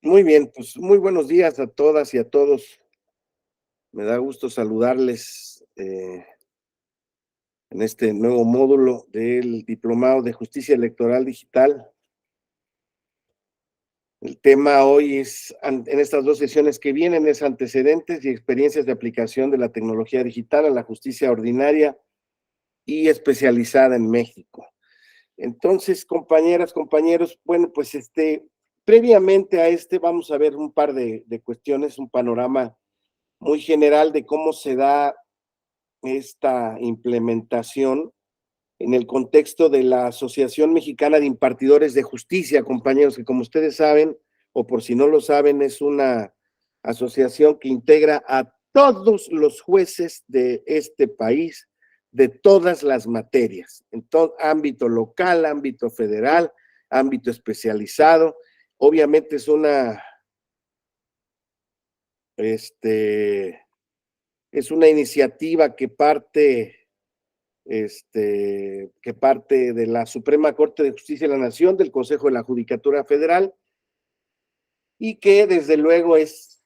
Muy bien, pues muy buenos días a todas y a todos. Me da gusto saludarles en este nuevo módulo del Diplomado de Justicia Electoral Digital. El tema hoy es, en estas dos sesiones que vienen, es antecedentes y experiencias de aplicación de la tecnología digital a la justicia ordinaria y especializada en México. Entonces, compañeras, compañeros, bueno, pues previamente a vamos a ver un par de cuestiones, un panorama muy general de cómo se da esta implementación en el contexto de la Asociación Mexicana de Impartidores de Justicia, compañeros, que como ustedes saben, o por si no lo saben, es una asociación que integra a todos los jueces de este país, de todas las materias, en todo ámbito local, ámbito federal, ámbito especializado. Obviamente este, es una iniciativa que parte de la Suprema Corte de Justicia de la Nación, del Consejo de la Judicatura Federal, y que desde luego es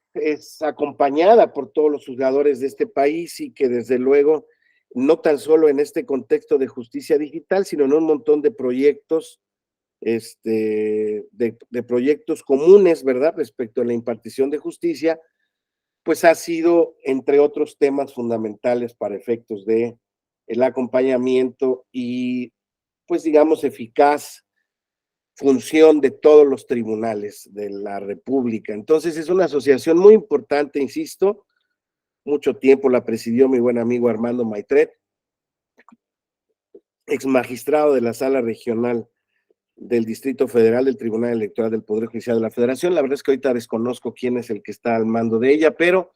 acompañada por todos los juzgadores de este país y que desde luego no tan solo en este contexto de justicia digital, sino en un montón de proyectos, de proyectos comunes, ¿verdad?, respecto a la impartición de justicia, pues ha sido, entre otros temas fundamentales para efectos de el acompañamiento y, pues digamos, eficaz función de todos los tribunales de la República. Entonces es una asociación muy importante, insisto, mucho tiempo la presidió mi buen amigo Armando Maitret, ex magistrado de la Sala Regional del Distrito Federal del Tribunal Electoral del Poder Judicial de la Federación. La verdad es que ahorita desconozco quién es el que está al mando de ella, pero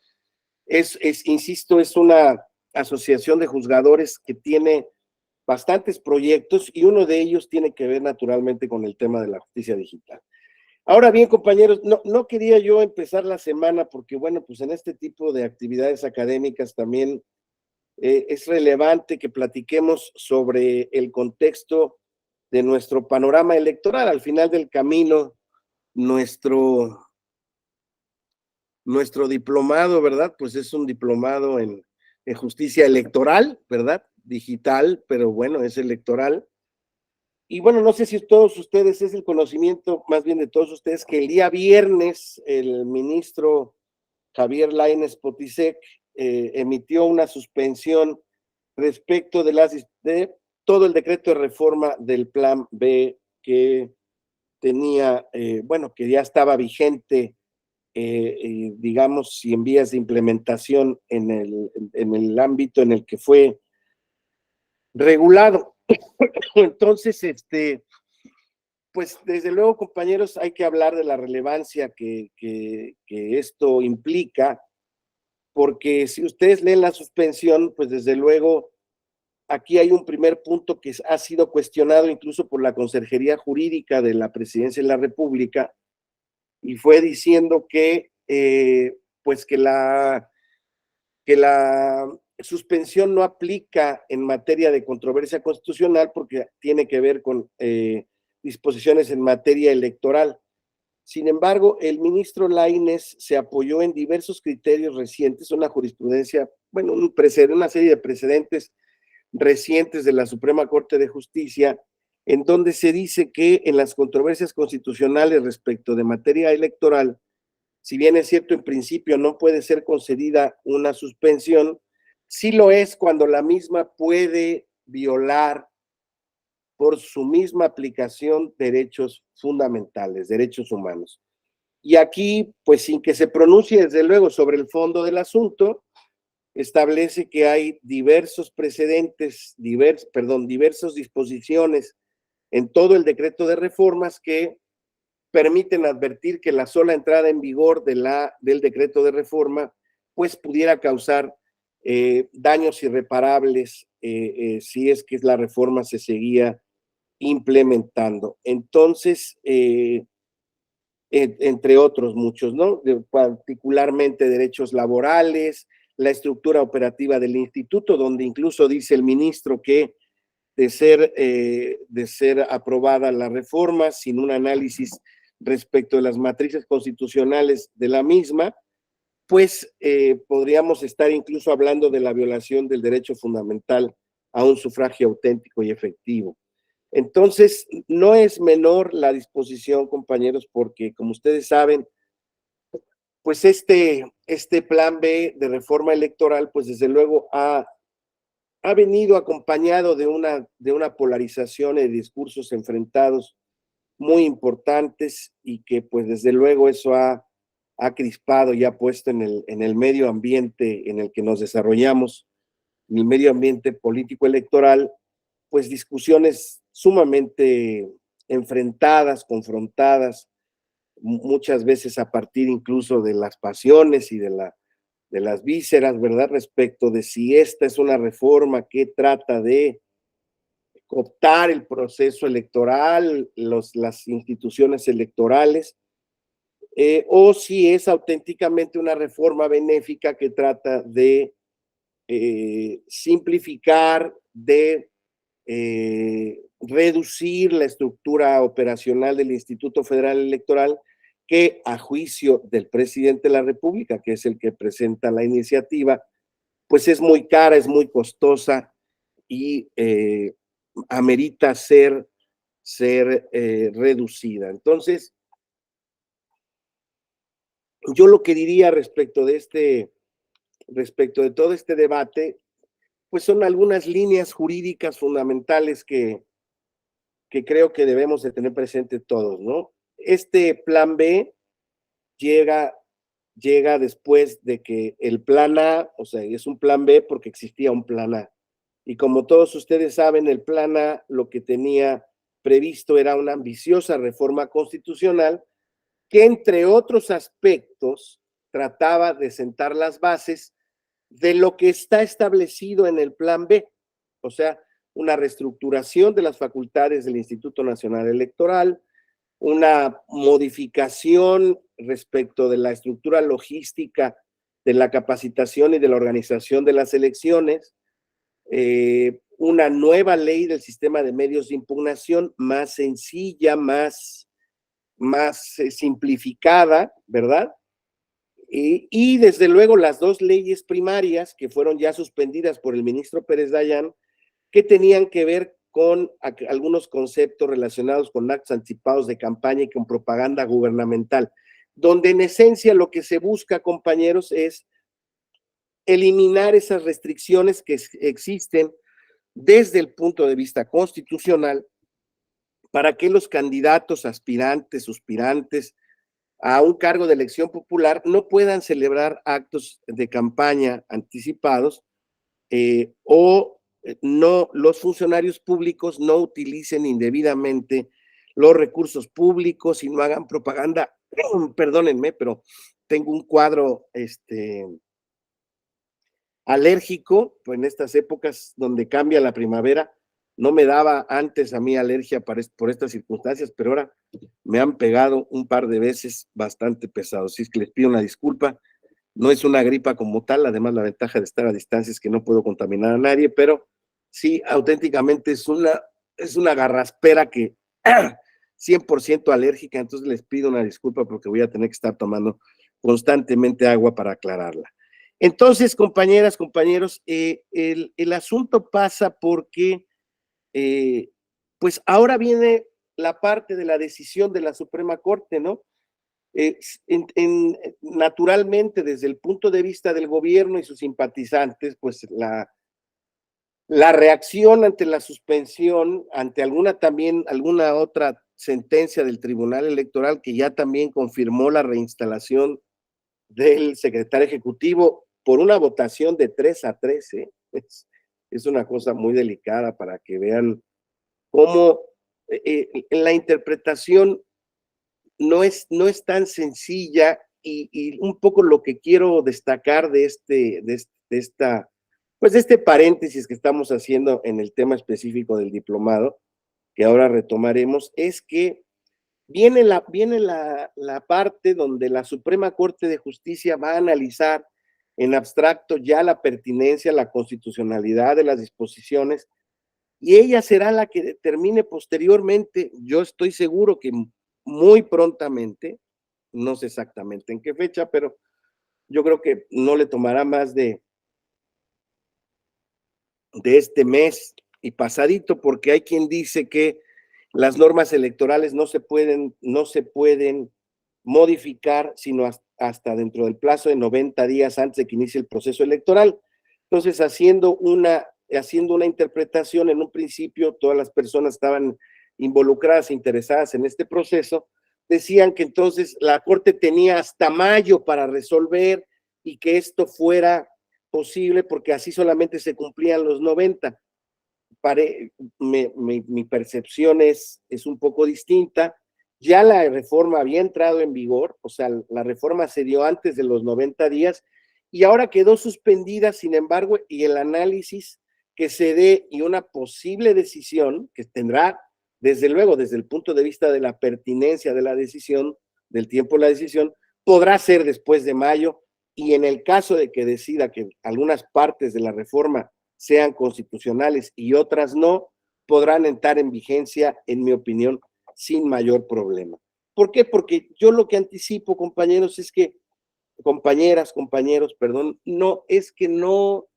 insisto, es una asociación de juzgadores que tiene bastantes proyectos y uno de ellos tiene que ver naturalmente con el tema de la justicia digital. Ahora bien, compañeros, no quería yo empezar la semana porque, bueno, pues en este tipo de actividades académicas también es relevante que platiquemos sobre el contexto de nuestro panorama electoral. Al final del camino, nuestro, nuestro diplomado, ¿verdad? Pues es un diplomado en justicia electoral, ¿verdad? Digital, pero bueno, es electoral. Y bueno, no sé si todos ustedes, es el conocimiento más bien de todos ustedes, que el día viernes el ministro Javier Lainez Potisek emitió una suspensión respecto de todo el decreto de reforma del Plan B que tenía, bueno, que ya estaba vigente, digamos, y en vías de implementación en el ámbito en el que fue regulado. Entonces, pues desde luego, compañeros, hay que hablar de la relevancia que esto implica, porque si ustedes leen la suspensión, pues desde luego aquí hay un primer punto que ha sido cuestionado incluso por la Consejería Jurídica de la Presidencia de la República, y fue diciendo que, pues que la suspensión no aplica en materia de controversia constitucional porque tiene que ver con disposiciones en materia electoral. Sin embargo, el ministro Lainez se apoyó en diversos criterios recientes, una jurisprudencia, bueno, una serie de precedentes recientes de la Suprema Corte de Justicia, en donde se dice que en las controversias constitucionales respecto de materia electoral, si bien es cierto en principio no puede ser concedida una suspensión, sí lo es cuando la misma puede violar por su misma aplicación derechos fundamentales, derechos humanos. Y aquí, pues sin que se pronuncie desde luego sobre el fondo del asunto, establece que hay diversos precedentes, diversas disposiciones en todo el decreto de reformas que permiten advertir que la sola entrada en vigor del decreto de reforma pues pudiera causar daños irreparables si es que la reforma se seguía implementando. Entonces, entre otros muchos, ¿no? Particularmente derechos laborales, la estructura operativa del instituto, donde incluso dice el ministro que de ser aprobada la reforma sin un análisis respecto de las matrices constitucionales de la misma, pues podríamos estar incluso hablando de la violación del derecho fundamental a un sufragio auténtico y efectivo. Entonces, no es menor la disposición, compañeros, porque como ustedes saben, pues este plan B de reforma electoral, pues desde luego ha venido acompañado de una polarización de discursos enfrentados muy importantes y que pues desde luego eso ha crispado y ha puesto en el medio ambiente en el que nos desarrollamos, en el medio ambiente político electoral, pues discusiones sumamente enfrentadas, confrontadas, muchas veces a partir incluso de las pasiones y de las vísceras, ¿verdad? Respecto de si esta es una reforma que trata de cooptar el proceso electoral, las instituciones electorales, o si es auténticamente una reforma benéfica que trata de simplificar, de reducir la estructura operacional del Instituto Federal Electoral, que a juicio del presidente de la República, que es el que presenta la iniciativa, pues es muy cara, es muy costosa y amerita ser reducida. Entonces, yo lo que diría respecto de todo este debate, pues son algunas líneas jurídicas fundamentales que creo que debemos de tener presente todos, ¿no? Este plan B llega después de que el plan A, o sea, es un plan B porque existía un plan A. Y como todos ustedes saben, el plan A lo que tenía previsto era una ambiciosa reforma constitucional que, entre otros aspectos, trataba de sentar las bases de lo que está establecido en el plan B, o sea, una reestructuración de las facultades del Instituto Nacional Electoral, una modificación respecto de la estructura logística de la capacitación y de la organización de las elecciones, una nueva ley del sistema de medios de impugnación más sencilla, más simplificada, ¿verdad? Y desde luego las dos leyes primarias que fueron ya suspendidas por el ministro Pérez Dayán, que tenían que ver con algunos conceptos relacionados con actos anticipados de campaña y con propaganda gubernamental, donde en esencia lo que se busca, compañeros, es eliminar esas restricciones que existen desde el punto de vista constitucional para que los candidatos, aspirantes, suspirantes a un cargo de elección popular no puedan celebrar actos de campaña anticipados o no, los funcionarios públicos no utilicen indebidamente los recursos públicos y no hagan propaganda. Perdónenme, pero tengo un cuadro alérgico, pues en estas épocas donde cambia la primavera, no me daba antes a mí alergia por estas circunstancias, pero ahora me han pegado un par de veces bastante pesados. Así es que les pido una disculpa. No es una gripa como tal, además la ventaja de estar a distancia es que no puedo contaminar a nadie, pero sí, auténticamente es una garraspera que 100% alérgica, entonces les pido una disculpa porque voy a tener que estar tomando constantemente agua para aclararla. Entonces, compañeras, compañeros, el asunto pasa porque pues ahora viene la parte de la decisión de la Suprema Corte, ¿no? Naturalmente, desde el punto de vista del gobierno y sus simpatizantes, pues la reacción ante la suspensión, ante alguna otra sentencia del Tribunal Electoral que ya también confirmó la reinstalación del secretario ejecutivo por una votación de 3-3, es una cosa muy delicada para que vean cómo en la interpretación no es tan sencilla y un poco lo que quiero destacar de este paréntesis que estamos haciendo en el tema específico del diplomado, que ahora retomaremos, es que viene la parte donde la Suprema Corte de Justicia va a analizar en abstracto ya la pertinencia, la constitucionalidad de las disposiciones, y ella será la que determine posteriormente, yo estoy seguro que muy prontamente, no sé exactamente en qué fecha, pero yo creo que no le tomará más de este mes y pasadito, porque hay quien dice que las normas electorales no se pueden modificar sino hasta dentro del plazo de 90 días antes de que inicie el proceso electoral. Entonces, haciendo una interpretación, en un principio todas las personas estaban involucradas, interesadas en este proceso, decían que entonces la Corte tenía hasta mayo para resolver y que esto fuera posible porque así solamente se cumplían los 90. Mi percepción es un poco distinta. Ya la reforma había entrado en vigor, o sea, la reforma se dio antes de los 90 días y ahora quedó suspendida, sin embargo, y el análisis que se dé y una posible decisión que tendrá, desde luego, desde el punto de vista de la pertinencia de la decisión, del tiempo de la decisión, podrá ser después de mayo y en el caso de que decida que algunas partes de la reforma sean constitucionales y otras no, podrán entrar en vigencia, en mi opinión, sin mayor problema. ¿Por qué? Porque yo lo que anticipo, compañeros, es que, compañeros, perdón, no, es que no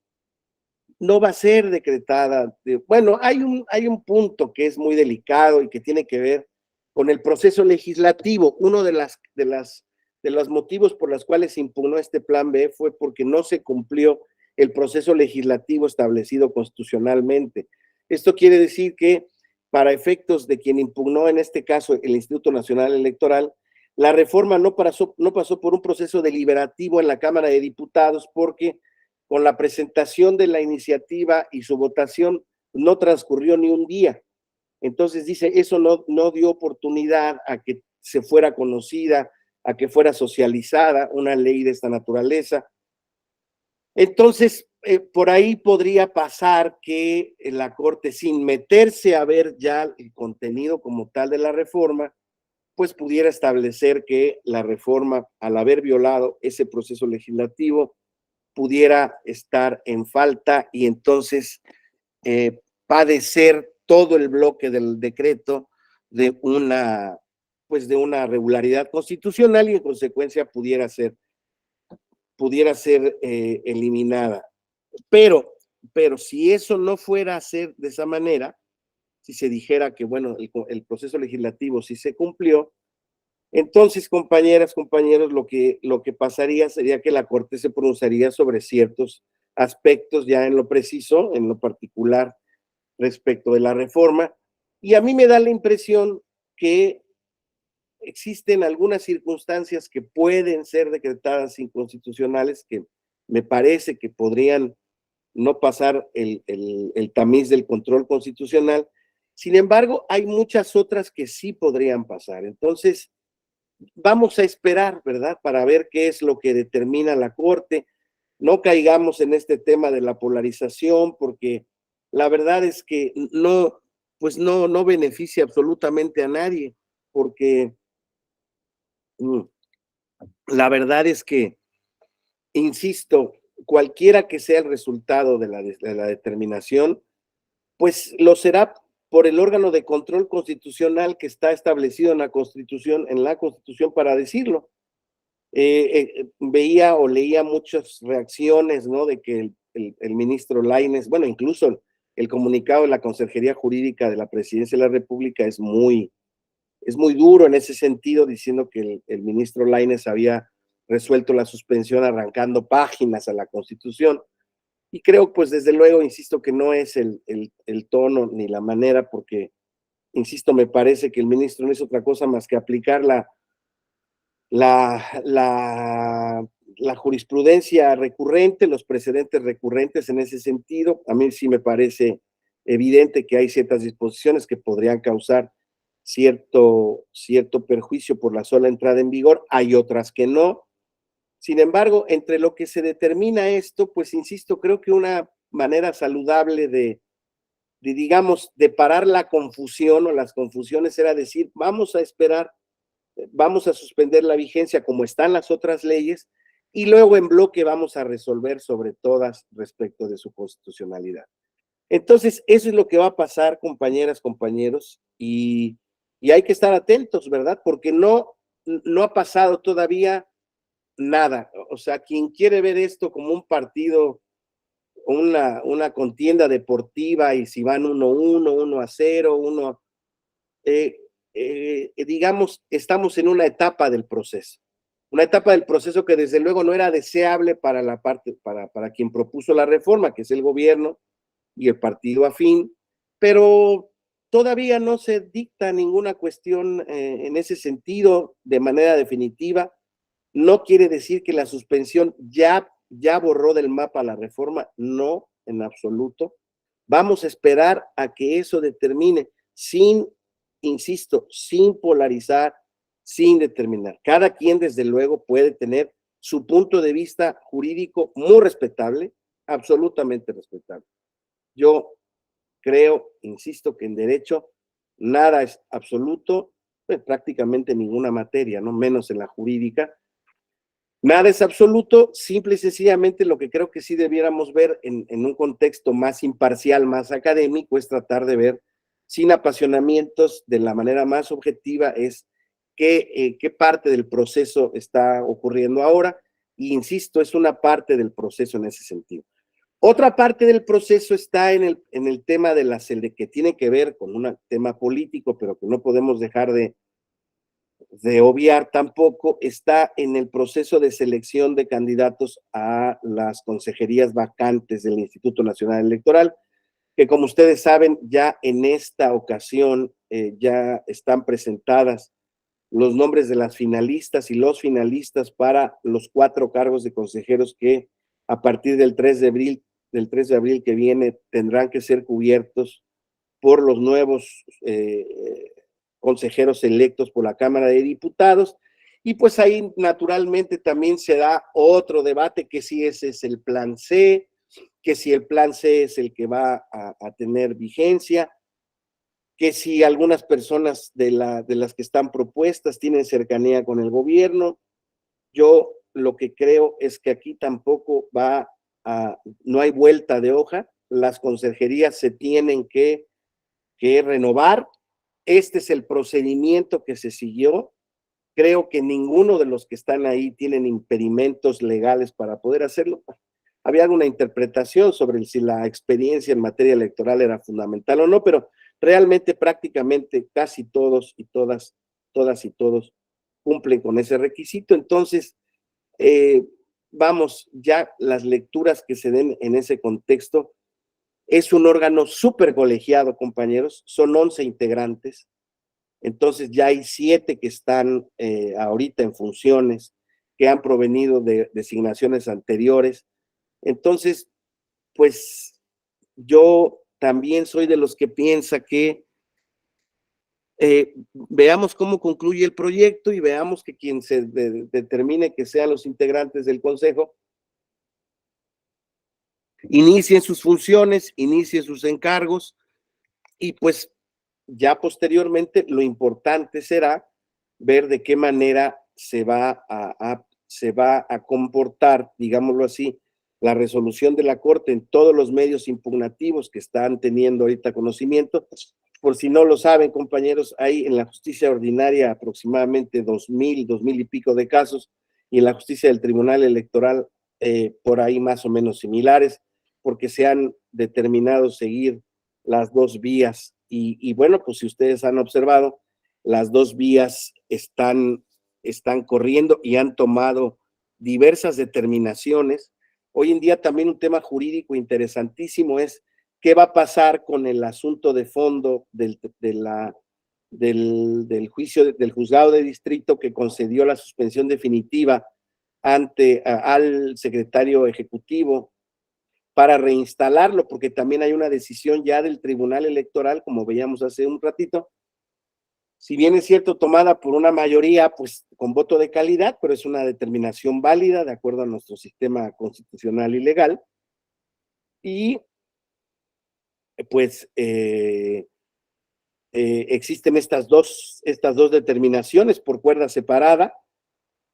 va a ser decretada. Bueno, hay un punto que es muy delicado y que tiene que ver con el proceso legislativo. Uno de los motivos por los cuales se impugnó este plan B fue porque no se cumplió el proceso legislativo establecido constitucionalmente. Esto quiere decir que para efectos de quien impugnó en este caso el Instituto Nacional Electoral, la reforma no pasó por un proceso deliberativo en la Cámara de Diputados porque con la presentación de la iniciativa y su votación no transcurrió ni un día. Entonces dice, eso no dio oportunidad a que se fuera conocida, a que fuera socializada una ley de esta naturaleza. Entonces, por ahí podría pasar que la Corte, sin meterse a ver ya el contenido como tal de la reforma, pues pudiera establecer que la reforma, al haber violado ese proceso legislativo, pudiera estar en falta y entonces padecer todo el bloque del decreto de pues de una regularidad constitucional y en consecuencia pudiera ser eliminada. Pero si eso no fuera a ser de esa manera, si se dijera que, bueno, el proceso legislativo sí se cumplió, entonces, compañeros, lo que pasaría sería que la Corte se pronunciaría sobre ciertos aspectos ya en lo preciso, en lo particular respecto de la reforma, y a mí me da la impresión que existen algunas circunstancias que pueden ser decretadas inconstitucionales que me parece que podrían no pasar el tamiz del control constitucional. Sin embargo, hay muchas otras que sí podrían pasar. Entonces, vamos a esperar, ¿verdad? Para ver qué es lo que determina la Corte. No caigamos en este tema de la polarización, porque la verdad es que pues no beneficia absolutamente a nadie, porque la verdad es que, insisto, cualquiera que sea el resultado de la determinación, pues lo será por el órgano de control constitucional que está establecido en la Constitución para decirlo. Veía o leía muchas reacciones, ¿no? De que el ministro Lainez, bueno, incluso el comunicado de la Consejería Jurídica de la Presidencia de la República es muy duro en ese sentido, diciendo que el ministro Lainez había resuelto la suspensión arrancando páginas a la Constitución. Y creo, pues desde luego, insisto, que no es el tono ni la manera, porque, insisto, me parece que el ministro no es otra cosa más que aplicar la, la, la jurisprudencia recurrente, los precedentes recurrentes en ese sentido. A mí sí me parece evidente que hay ciertas disposiciones que podrían causar cierto perjuicio por la sola entrada en vigor, hay otras que no. Sin embargo, entre lo que se determina esto, pues insisto, creo que una manera saludable digamos, de parar la confusión o las confusiones era decir, vamos a esperar, vamos a suspender la vigencia como están las otras leyes y luego en bloque vamos a resolver sobre todas respecto de su constitucionalidad. Entonces, eso es lo que va a pasar, compañeras, compañeros, y y hay que estar atentos, ¿verdad? Porque no ha pasado todavía nada. O sea, quien quiere ver esto como un partido, una contienda deportiva, y si van 1-1, 1-0, digamos, estamos en una etapa del proceso. Una etapa del proceso que desde luego no era deseable para la parte, para quien propuso la reforma, que es el gobierno y el partido afín, pero todavía no se dicta ninguna cuestión en ese sentido de manera definitiva. No quiere decir que la suspensión ya borró del mapa la reforma, no, en absoluto. Vamos a esperar a que eso determine, insisto, sin polarizar, sin determinar. Cada quien, desde luego, puede tener su punto de vista jurídico muy respetable, absolutamente respetable. Yo creo, insisto, que en derecho nada es absoluto, pues prácticamente ninguna materia, no menos en la jurídica. Nada es absoluto, simple y sencillamente lo que creo que sí debiéramos ver en un contexto más imparcial, más académico, es tratar de ver sin apasionamientos, de la manera más objetiva, es qué parte del proceso está ocurriendo ahora, y insisto, es una parte del proceso en ese sentido. Otra parte del proceso está en el tema de que tiene que ver con un tema político, pero que no podemos dejar de obviar tampoco, está en el proceso de selección de candidatos a las consejerías vacantes del Instituto Nacional Electoral, que como ustedes saben, ya en esta ocasión ya están presentadas los nombres de las finalistas y los finalistas para los 4 cargos de consejeros que a partir del 3 de abril que viene tendrán que ser cubiertos por los nuevos consejeros electos por la Cámara de Diputados. Y pues ahí naturalmente también se da otro debate, que si ese es el plan C, que si el plan C es el que va a tener vigencia, que si algunas personas de las que están propuestas tienen cercanía con el gobierno. Yo lo que creo es que aquí tampoco no hay vuelta de hoja, las consejerías se tienen que renovar. Este es el procedimiento que se siguió. Creo que ninguno de los que están ahí tienen impedimentos legales para poder hacerlo. Había alguna interpretación sobre si la experiencia en materia electoral era fundamental o no, pero realmente prácticamente casi todos y todas y todos cumplen con ese requisito. Entonces, vamos, ya las lecturas que se den en ese contexto, es un órgano súper colegiado, compañeros, son 11 integrantes, entonces ya hay 7 que están ahorita en funciones, que han provenido de designaciones anteriores. Entonces, pues yo también soy de los que piensa que veamos cómo concluye el proyecto y veamos que quien se determine que sean los integrantes del consejo inicien sus funciones, inicien sus encargos, y pues ya posteriormente lo importante será ver de qué manera se va a comportar, digámoslo así, la resolución de la Corte en todos los medios impugnativos que están teniendo ahorita conocimiento. Por si no lo saben, compañeros, hay en la justicia ordinaria aproximadamente 2,000 y pico de casos, y en la justicia del Tribunal Electoral por ahí más o menos similares, porque se han determinado seguir las 2 vías. Y bueno, pues si ustedes han observado, las 2 vías están corriendo y han tomado diversas determinaciones. Hoy en día también un tema jurídico interesantísimo es qué va a pasar con el asunto de fondo del juicio del juzgado de distrito que concedió la suspensión definitiva al secretario ejecutivo para reinstalarlo, porque también hay una decisión ya del Tribunal Electoral, como veíamos hace un ratito, si bien es cierto, tomada por una mayoría, pues con voto de calidad, pero es una determinación válida de acuerdo a nuestro sistema constitucional y legal. Y pues existen estas dos determinaciones por cuerda separada.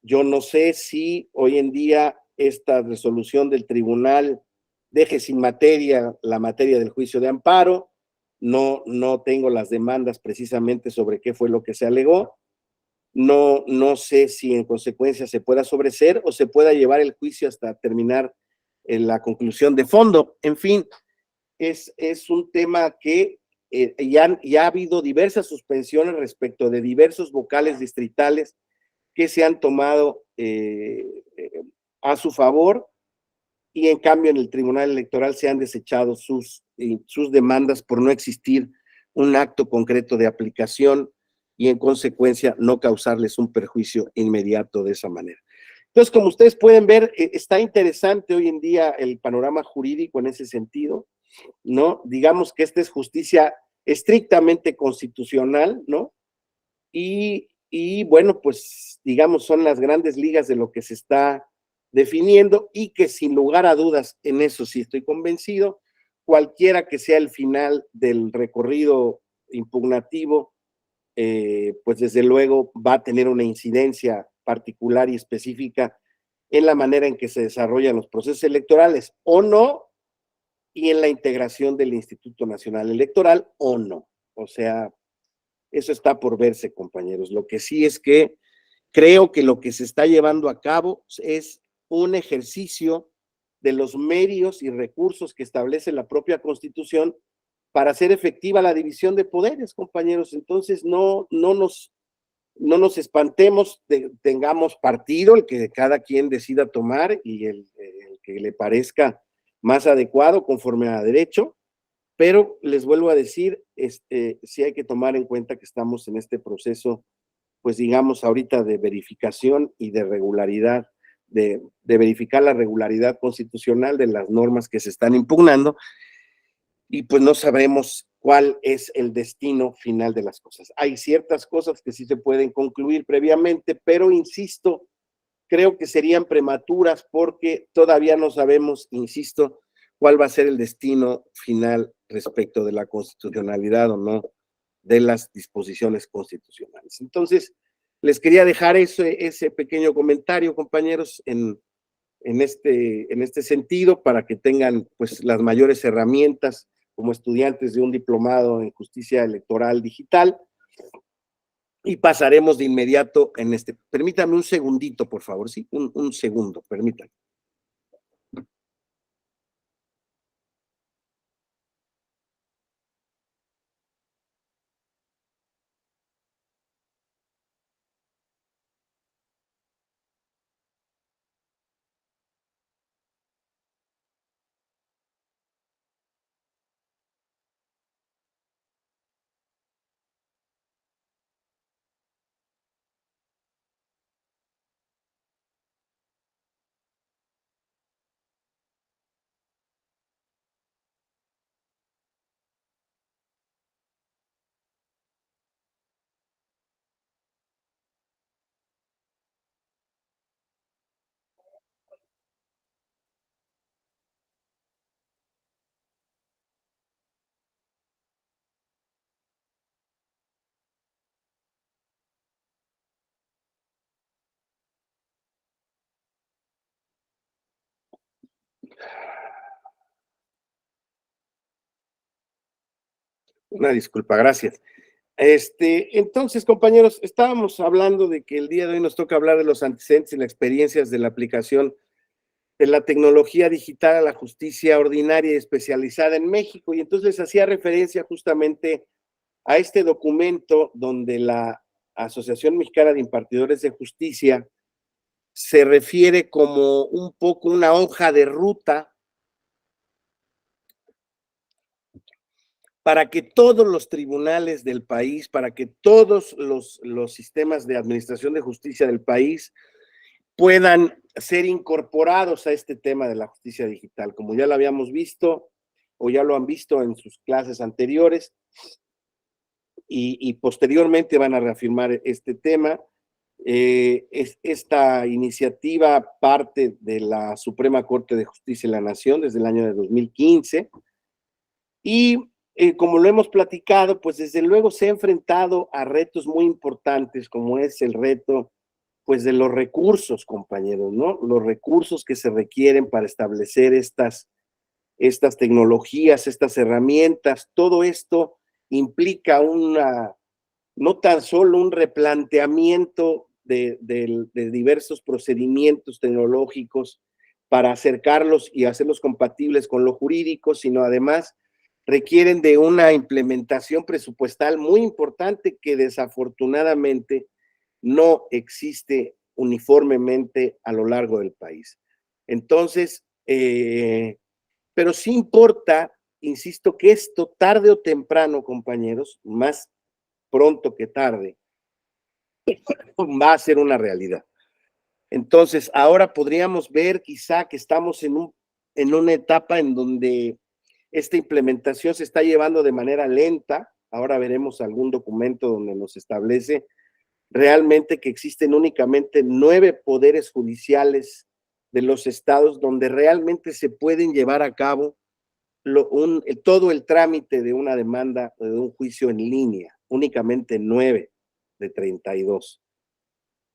Yo no sé si hoy en día esta resolución del tribunal deje sin materia la materia del juicio de amparo, no tengo las demandas precisamente sobre qué fue lo que se alegó. No sé si en consecuencia se pueda sobreseer o se pueda llevar el juicio hasta terminar en la conclusión de fondo. En fin, es un tema que ya ha habido diversas suspensiones respecto de diversos vocales distritales que se han tomado a su favor, y en cambio en el Tribunal Electoral se han desechado sus demandas por no existir un acto concreto de aplicación y en consecuencia no causarles un perjuicio inmediato de esa manera. Entonces, como ustedes pueden ver, está interesante hoy en día el panorama jurídico en ese sentido, ¿no? Digamos que esta es justicia estrictamente constitucional, ¿no? Y bueno, pues digamos son las grandes ligas de lo que se está definiendo, y que sin lugar a dudas, en eso sí estoy convencido, cualquiera que sea el final del recorrido impugnativo, pues desde luego va a tener una incidencia particular y específica en la manera en que se desarrollan los procesos electorales o no, y en la integración del Instituto Nacional Electoral o no. O sea, eso está por verse, compañeros. Lo que sí es que creo que lo que se está llevando a cabo es un ejercicio de los medios y recursos que establece la propia Constitución para hacer efectiva la división de poderes, compañeros. Entonces, no nos espantemos, tengamos partido, el que cada quien decida tomar y el que le parezca más adecuado conforme a derecho, pero les vuelvo a decir, sí hay que tomar en cuenta que estamos en este proceso, pues digamos ahorita de verificación y de regularidad, de verificar la regularidad constitucional de las normas que se están impugnando, y pues no sabremos cuál es el destino final de las cosas. Hay ciertas cosas que sí se pueden concluir previamente, pero insisto, creo que serían prematuras porque todavía no sabemos, insisto, cuál va a ser el destino final respecto de la constitucionalidad o no de las disposiciones constitucionales. Entonces, les quería dejar ese pequeño comentario, compañeros, en este sentido, para que tengan pues las mayores herramientas como estudiantes de un diplomado en justicia electoral digital, y pasaremos de inmediato en este. Permítame un segundito, por favor, sí, un segundo, permítame. Una disculpa, gracias. Entonces, compañeros, estábamos hablando de que el día de hoy nos toca hablar de los antecedentes y las experiencias de la aplicación de la tecnología digital a la justicia ordinaria y especializada en México, y entonces les hacía referencia justamente a este documento donde la Asociación Mexicana de Impartidores de Justicia se refiere como un poco una hoja de ruta para que todos los tribunales del país, para que todos los sistemas de administración de justicia del país puedan ser incorporados a este tema de la justicia digital, como ya lo habíamos visto o ya lo han visto en sus clases anteriores, y posteriormente van a reafirmar este tema. Esta iniciativa parte de la Suprema Corte de Justicia de la Nación desde el año de 2015, y como lo hemos platicado, pues desde luego se ha enfrentado a retos muy importantes, como es el reto pues de los recursos, compañeros, ¿no? Los recursos que se requieren para establecer estas tecnologías, estas herramientas, todo esto implica no tan solo un replanteamiento de diversos procedimientos tecnológicos para acercarlos y hacerlos compatibles con lo jurídico, sino además requieren de una implementación presupuestal muy importante que desafortunadamente no existe uniformemente a lo largo del país. Entonces, pero sí importa, insisto, que esto tarde o temprano, compañeros, más pronto que tarde, va a ser una realidad. Entonces, ahora podríamos ver quizá que estamos en una etapa en donde esta implementación se está llevando de manera lenta. Ahora veremos algún documento donde nos establece realmente que existen únicamente 9 poderes judiciales de los estados donde realmente se pueden llevar a cabo todo el trámite de una demanda o de un juicio en línea, únicamente 9 de 32.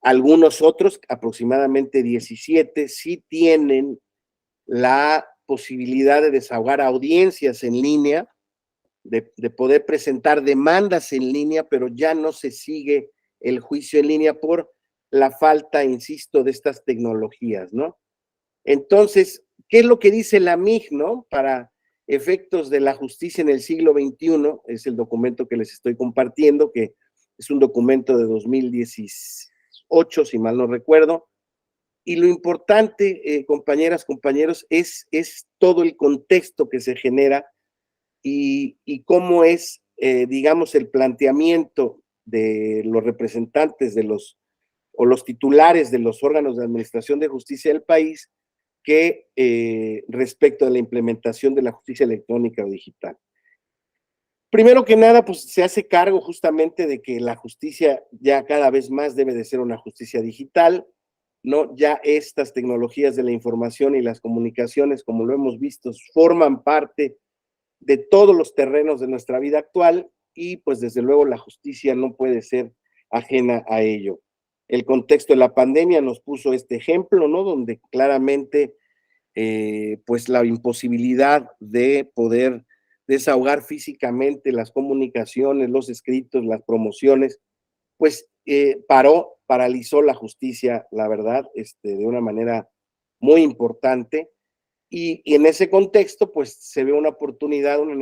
Algunos otros, aproximadamente 17, sí tienen la posibilidad de desahogar audiencias en línea, de poder presentar demandas en línea, pero ya no se sigue el juicio en línea por la falta, insisto, de estas tecnologías, ¿no? Entonces, ¿qué es lo que dice la MIG, no? Para efectos de la justicia en el siglo XXI, es el documento que les estoy compartiendo, que es un documento de 2018, si mal no recuerdo, y lo importante, compañeras, compañeros, es todo el contexto que se genera y cómo es, digamos, el planteamiento de los representantes o los titulares de los órganos de administración de justicia del país que respecto a la implementación de la justicia electrónica o digital. Primero que nada, pues se hace cargo justamente de que la justicia ya cada vez más debe de ser una justicia digital, ¿no? Ya estas tecnologías de la información y las comunicaciones, como lo hemos visto, forman parte de todos los terrenos de nuestra vida actual y pues desde luego la justicia no puede ser ajena a ello. El contexto de la pandemia nos puso este ejemplo, ¿no? Donde claramente pues la imposibilidad de poder desahogar físicamente las comunicaciones, los escritos, las promociones, pues paralizó la justicia, la verdad, de una manera muy importante. Y en ese contexto, pues se ve una oportunidad, un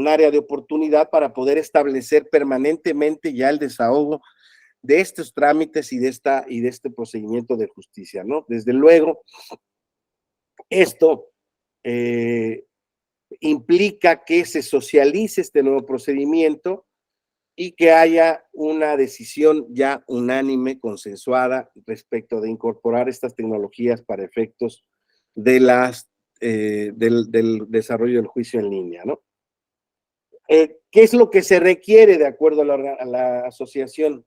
área de oportunidad para poder establecer permanentemente ya el desahogo de estos trámites y de este procedimiento de justicia, ¿no? Desde luego, esto implica que se socialice este nuevo procedimiento y que haya una decisión ya unánime, consensuada respecto de incorporar estas tecnologías para efectos del desarrollo del juicio en línea, ¿no? ¿Qué es lo que se requiere de acuerdo a la asociación?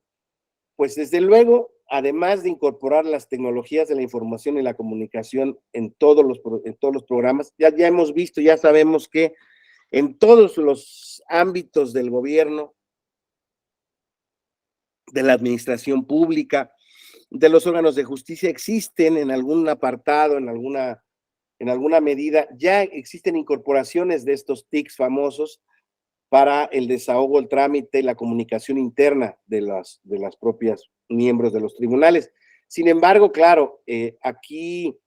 Pues desde luego, además de incorporar las tecnologías de la información y la comunicación en todos los programas, ya hemos visto, ya sabemos que en todos los ámbitos del gobierno, de la administración pública, de los órganos de justicia, existen en algún apartado, en alguna medida, ya existen incorporaciones de estos TICs famosos para el desahogo, el trámite y la comunicación interna de las propias miembros de los tribunales. Sin embargo, claro, aquí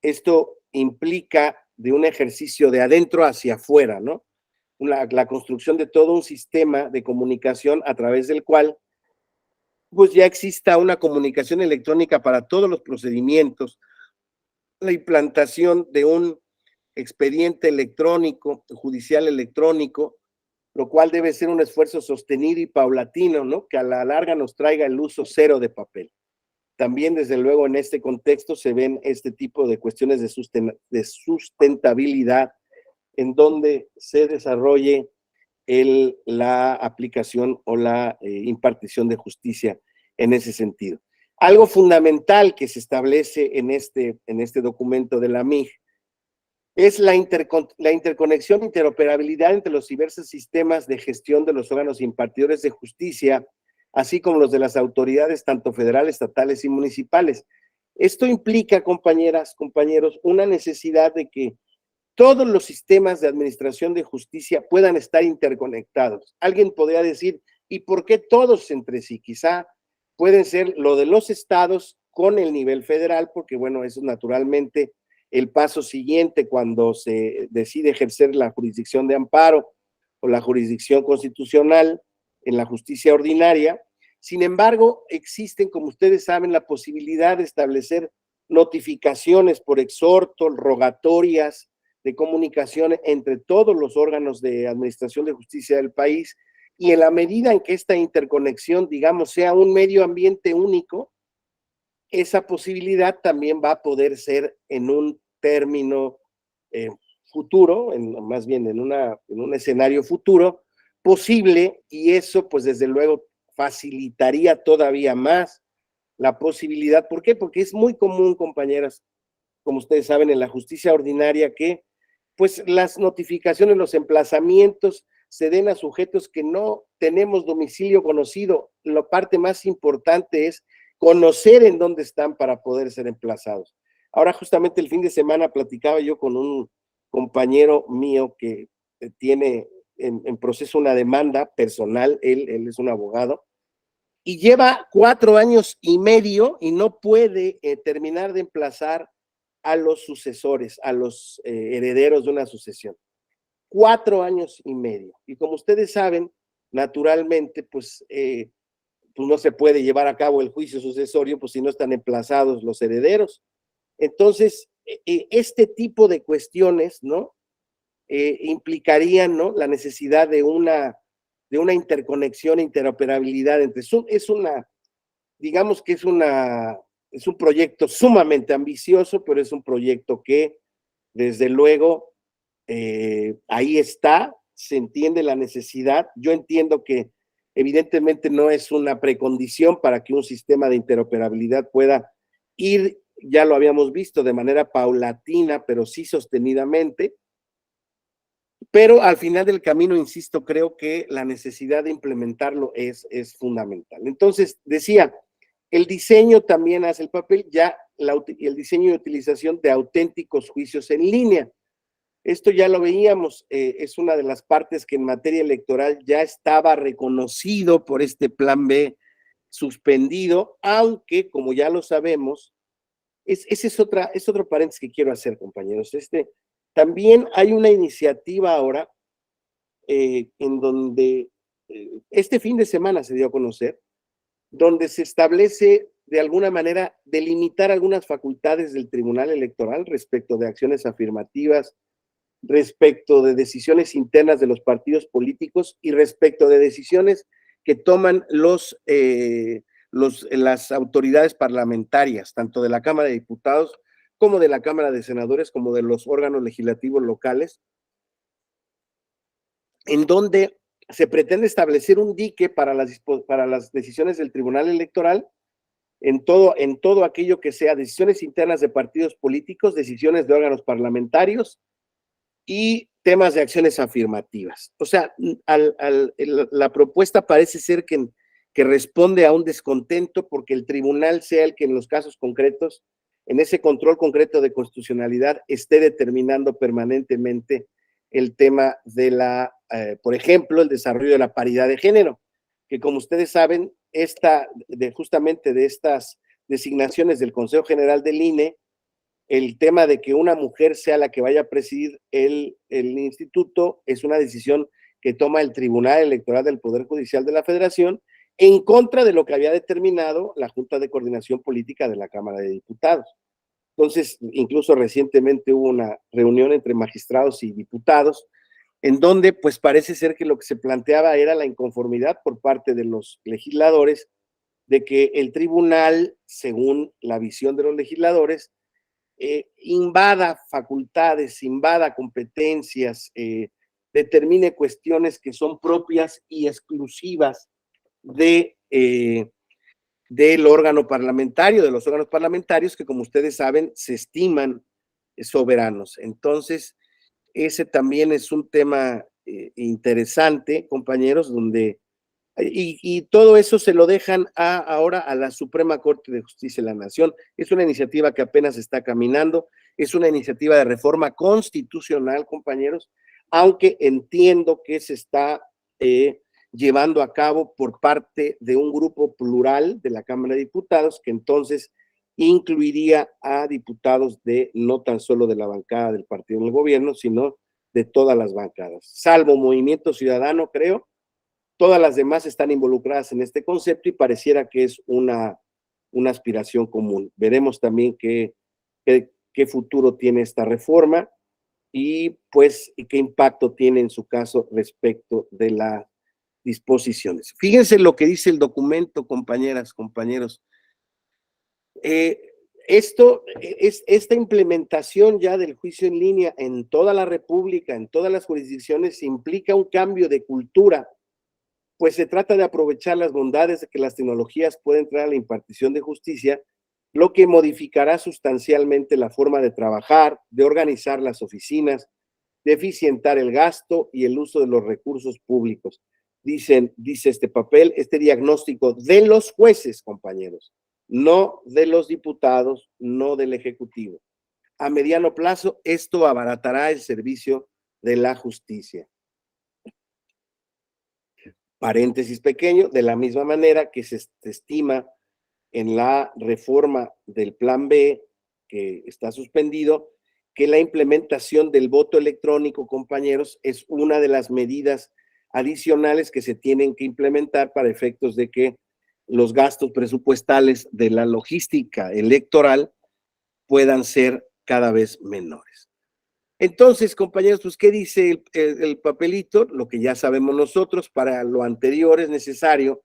esto implica de un ejercicio de adentro hacia afuera, ¿no? La construcción de todo un sistema de comunicación a través del cual pues ya exista una comunicación electrónica para todos los procedimientos, la implantación de un expediente electrónico, judicial electrónico, lo cual debe ser un esfuerzo sostenido y paulatino, ¿no? Que a la larga nos traiga el uso cero de papel. También, desde luego, en este contexto se ven este tipo de cuestiones de sustentabilidad en donde se desarrolle la aplicación o la impartición de justicia en ese sentido. Algo fundamental que se establece en este documento de la MIG es la interconexión, interoperabilidad entre los diversos sistemas de gestión de los órganos impartidores de justicia, así como los de las autoridades tanto federales, estatales y municipales. Esto implica, compañeras, compañeros, una necesidad de que todos los sistemas de administración de justicia puedan estar interconectados. Alguien podría decir, ¿y por qué todos entre sí? Quizá pueden ser lo de los estados con el nivel federal, porque bueno, eso es naturalmente el paso siguiente cuando se decide ejercer la jurisdicción de amparo o la jurisdicción constitucional en la justicia ordinaria. Sin embargo, existen, como ustedes saben, la posibilidad de establecer notificaciones por exhorto, rogatorias, de comunicación entre todos los órganos de administración de justicia del país, y en la medida en que esta interconexión, digamos, sea un medio ambiente único, esa posibilidad también va a poder ser en un término futuro, más bien en un escenario futuro, posible, y eso pues desde luego facilitaría todavía más la posibilidad. ¿Por qué? Porque es muy común, compañeras, como ustedes saben, en la justicia ordinaria que pues las notificaciones, los emplazamientos se den a sujetos que no tenemos domicilio conocido. La parte más importante es conocer en dónde están para poder ser emplazados. Ahora justamente el fin de semana platicaba yo con un compañero mío que tiene en proceso una demanda personal, él es un abogado, y lleva 4 años y medio y no puede terminar de emplazar a los sucesores, a los herederos de una sucesión. 4 años y medio. Y como ustedes saben, naturalmente, pues no se puede llevar a cabo el juicio sucesorio, pues si no están emplazados los herederos. Entonces, este tipo de cuestiones, ¿no? Implicarían, ¿no? La necesidad de una interconexión, interoperabilidad entre, es una, digamos que es un proyecto sumamente ambicioso, pero es un proyecto que, desde luego, ahí está, se entiende la necesidad. Yo entiendo que evidentemente no es una precondición para que un sistema de interoperabilidad pueda ir, ya lo habíamos visto, de manera paulatina, pero sí sostenidamente. Pero al final del camino, insisto, creo que la necesidad de implementarlo es fundamental. Entonces, decía, el diseño también hace el papel, ya el diseño y utilización de auténticos juicios en línea. Esto ya lo veíamos, es una de las partes que en materia electoral ya estaba reconocido por este plan B suspendido, aunque, como ya lo sabemos, ese es otro paréntesis que quiero hacer, compañeros. También hay una iniciativa ahora en donde este fin de semana se dio a conocer, donde se establece de alguna manera delimitar algunas facultades del Tribunal Electoral respecto de acciones afirmativas, respecto de decisiones internas de los partidos políticos y respecto de decisiones que toman las autoridades parlamentarias, tanto de la Cámara de Diputados como de la Cámara de Senadores, como de los órganos legislativos locales, en donde se pretende establecer un dique para las decisiones del Tribunal Electoral en todo aquello que sea decisiones internas de partidos políticos, decisiones de órganos parlamentarios y temas de acciones afirmativas. O sea, la propuesta parece ser que responde a un descontento porque el tribunal sea el que en los casos concretos, en ese control concreto de constitucionalidad, esté determinando permanentemente el tema de por ejemplo, el desarrollo de la paridad de género, que como ustedes saben, justamente de estas designaciones del Consejo General del INE, el tema de que una mujer sea la que vaya a presidir el instituto es una decisión que toma el Tribunal Electoral del Poder Judicial de la Federación en contra de lo que había determinado la Junta de Coordinación Política de la Cámara de Diputados. Entonces, incluso recientemente hubo una reunión entre magistrados y diputados en donde pues parece ser que lo que se planteaba era la inconformidad por parte de los legisladores de que el tribunal, según la visión de los legisladores, invada facultades, invada competencias, determine cuestiones que son propias y exclusivas del órgano parlamentario, de los órganos parlamentarios que, como ustedes saben, se estiman soberanos. Entonces, ese también es un tema interesante, compañeros, donde Y todo eso se lo dejan ahora a la Suprema Corte de Justicia de la Nación. Es una iniciativa que apenas está caminando, es una iniciativa de reforma constitucional, compañeros, aunque entiendo que se está llevando a cabo por parte de un grupo plural de la Cámara de Diputados, que entonces incluiría a diputados de no tan solo de la bancada del partido en el gobierno, sino de todas las bancadas, salvo Movimiento Ciudadano, creo. Todas las demás están involucradas en este concepto y pareciera que es una aspiración común. Veremos también qué futuro tiene esta reforma y pues qué impacto tiene en su caso respecto de las disposiciones. Fíjense lo que dice el documento, compañeras, compañeros. Esta implementación ya del juicio en línea en toda la República, en todas las jurisdicciones, implica un cambio de cultura, pues se trata de aprovechar las bondades de que las tecnologías pueden traer a la impartición de justicia, lo que modificará sustancialmente la forma de trabajar, de organizar las oficinas, de eficientar el gasto y el uso de los recursos públicos. Dice este papel, este diagnóstico de los jueces, compañeros, no de los diputados, no del Ejecutivo. A mediano plazo, esto abaratará el servicio de la justicia. Paréntesis pequeño, de la misma manera que se estima en la reforma del Plan B, que está suspendido, que la implementación del voto electrónico, compañeros, es una de las medidas adicionales que se tienen que implementar para efectos de que los gastos presupuestales de la logística electoral puedan ser cada vez menores. Entonces, compañeros, pues, ¿qué dice el papelito? Lo que ya sabemos nosotros, para lo anterior es necesario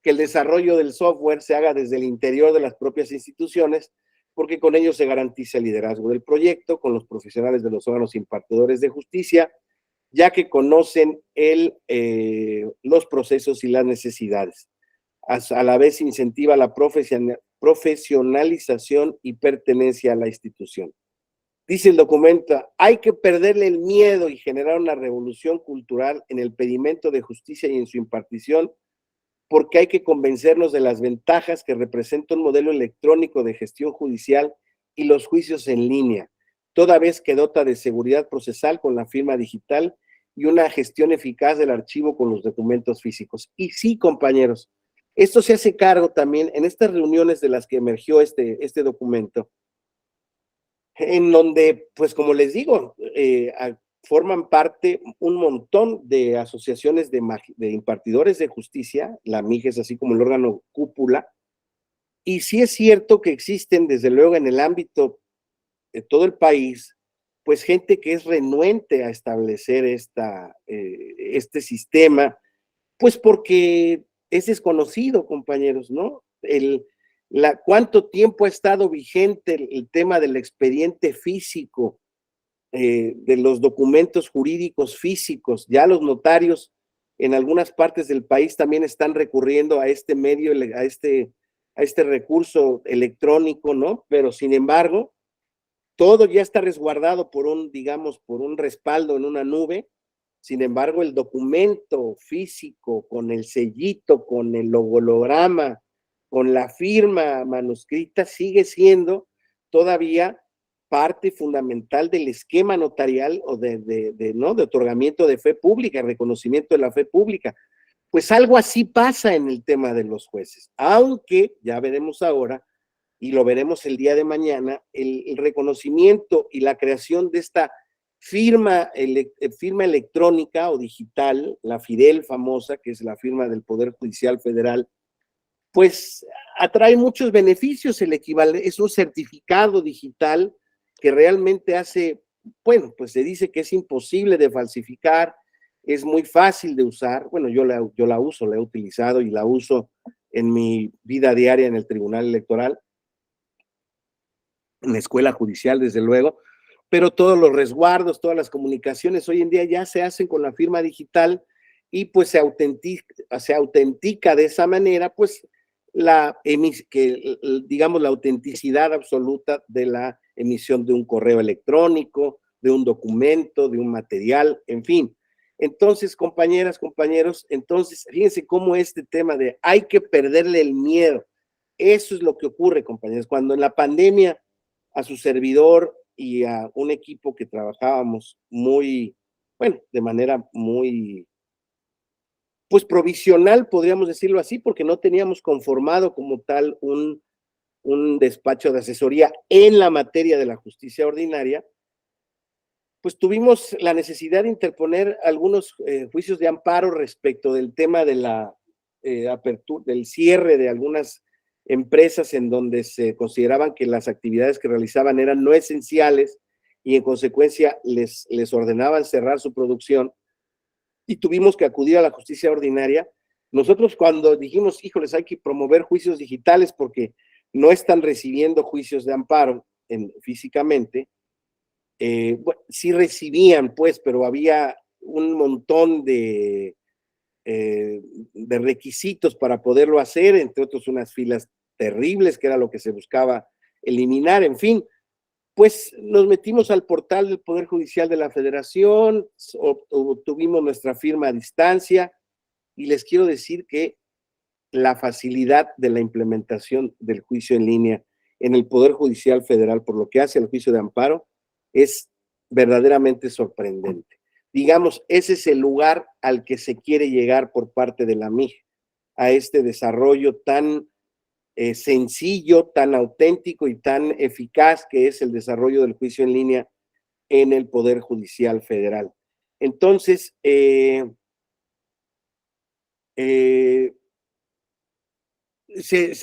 que el desarrollo del software se haga desde el interior de las propias instituciones, porque con ello se garantiza el liderazgo del proyecto, con los profesionales de los órganos impartidores de justicia, ya que conocen los procesos y las necesidades. A la vez incentiva la profesionalización y pertenencia a la institución. Dice el documento, hay que perderle el miedo y generar una revolución cultural en el pedimento de justicia y en su impartición, porque hay que convencernos de las ventajas que representa un modelo electrónico de gestión judicial y los juicios en línea, toda vez que dota de seguridad procesal con la firma digital y una gestión eficaz del archivo con los documentos físicos. Y sí, compañeros, esto se hace cargo también en estas reuniones de las que emergió este documento, en donde, pues como les digo, forman parte un montón de asociaciones de impartidores de justicia, la MIJ es así como el órgano cúpula, y sí es cierto que existen, desde luego, en el ámbito de todo el país, pues gente que es renuente a establecer este sistema, pues porque es desconocido, compañeros, ¿no? ¿Cuánto tiempo ha estado vigente el tema del expediente físico, de los documentos jurídicos físicos? Ya los notarios en algunas partes del país también están recurriendo a este medio, a este recurso electrónico, ¿no? Pero sin embargo, todo ya está resguardado por por un respaldo en una nube. Sin embargo, el documento físico con el sellito, con el holograma, con la firma manuscrita, sigue siendo todavía parte fundamental del esquema notarial o ¿no? de otorgamiento de fe pública, reconocimiento de la fe pública. Pues algo así pasa en el tema de los jueces, aunque ya veremos ahora, y lo veremos el día de mañana, el reconocimiento y la creación de esta firma electrónica o digital, la Fidel famosa, que es la firma del Poder Judicial Federal, pues atrae muchos beneficios. El equivalente es un certificado digital que realmente hace, bueno, pues se dice que es imposible de falsificar, es muy fácil de usar. Bueno, yo la uso, la he utilizado y la uso en mi vida diaria en el Tribunal Electoral, en la escuela judicial, desde luego, pero todos los resguardos, todas las comunicaciones hoy en día ya se hacen con la firma digital y pues se autentica de esa manera, pues digamos la autenticidad absoluta de la emisión de un correo electrónico, de un documento, de un material, en fin. Entonces, compañeras, compañeros, entonces, fíjense cómo este tema de hay que perderle el miedo. Eso es lo que ocurre, compañeros. Cuando en la pandemia a su servidor y a un equipo que trabajábamos muy, bueno, de manera muy, pues provisional, podríamos decirlo así, porque no teníamos conformado como tal un despacho de asesoría en la materia de la justicia ordinaria, pues tuvimos la necesidad de interponer algunos juicios de amparo respecto del tema de la apertura, del cierre de algunas empresas en donde se consideraban que las actividades que realizaban eran no esenciales y en consecuencia les ordenaban cerrar su producción y tuvimos que acudir a la justicia ordinaria. Nosotros cuando dijimos, híjoles, hay que promover juicios digitales porque no están recibiendo juicios de amparo físicamente, bueno, sí recibían, pues, pero había un montón de requisitos para poderlo hacer, entre otros unas filas terribles, que era lo que se buscaba eliminar, en fin, pues nos metimos al portal del Poder Judicial de la Federación, obtuvimos nuestra firma a distancia y les quiero decir que la facilidad de la implementación del juicio en línea en el Poder Judicial Federal, por lo que hace al juicio de amparo, es verdaderamente sorprendente. Digamos, ese es el lugar al que se quiere llegar por parte de la MIJ, a este desarrollo tan sencillo, tan auténtico y tan eficaz que es el desarrollo del juicio en línea en el Poder Judicial Federal. Entonces, se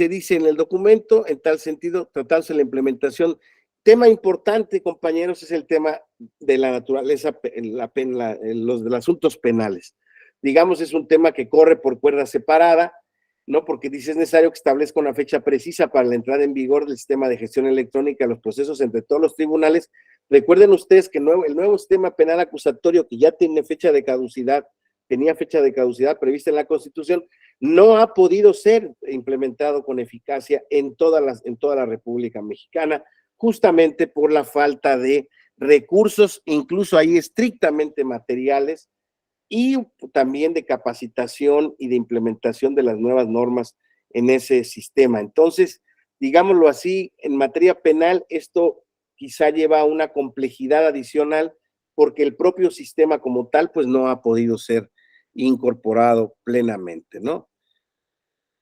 dice en el documento, en tal sentido, tratándose de la implementación. Tema importante, compañeros, es el tema de la naturaleza, los asuntos penales. Digamos, es un tema que corre por cuerda separada, ¿no? Porque dice es necesario que establezca una fecha precisa para la entrada en vigor del sistema de gestión electrónica de los procesos entre todos los tribunales. Recuerden ustedes que el nuevo sistema penal acusatorio, que ya tiene fecha de caducidad, tenía fecha de caducidad prevista en la Constitución, no ha podido ser implementado con eficacia en toda la República Mexicana, justamente por la falta de recursos, incluso ahí estrictamente materiales, y también de capacitación y de implementación de las nuevas normas en ese sistema. Entonces, digámoslo así, en materia penal, esto quizá lleva a una complejidad adicional porque el propio sistema como tal, pues no ha podido ser incorporado plenamente, ¿no?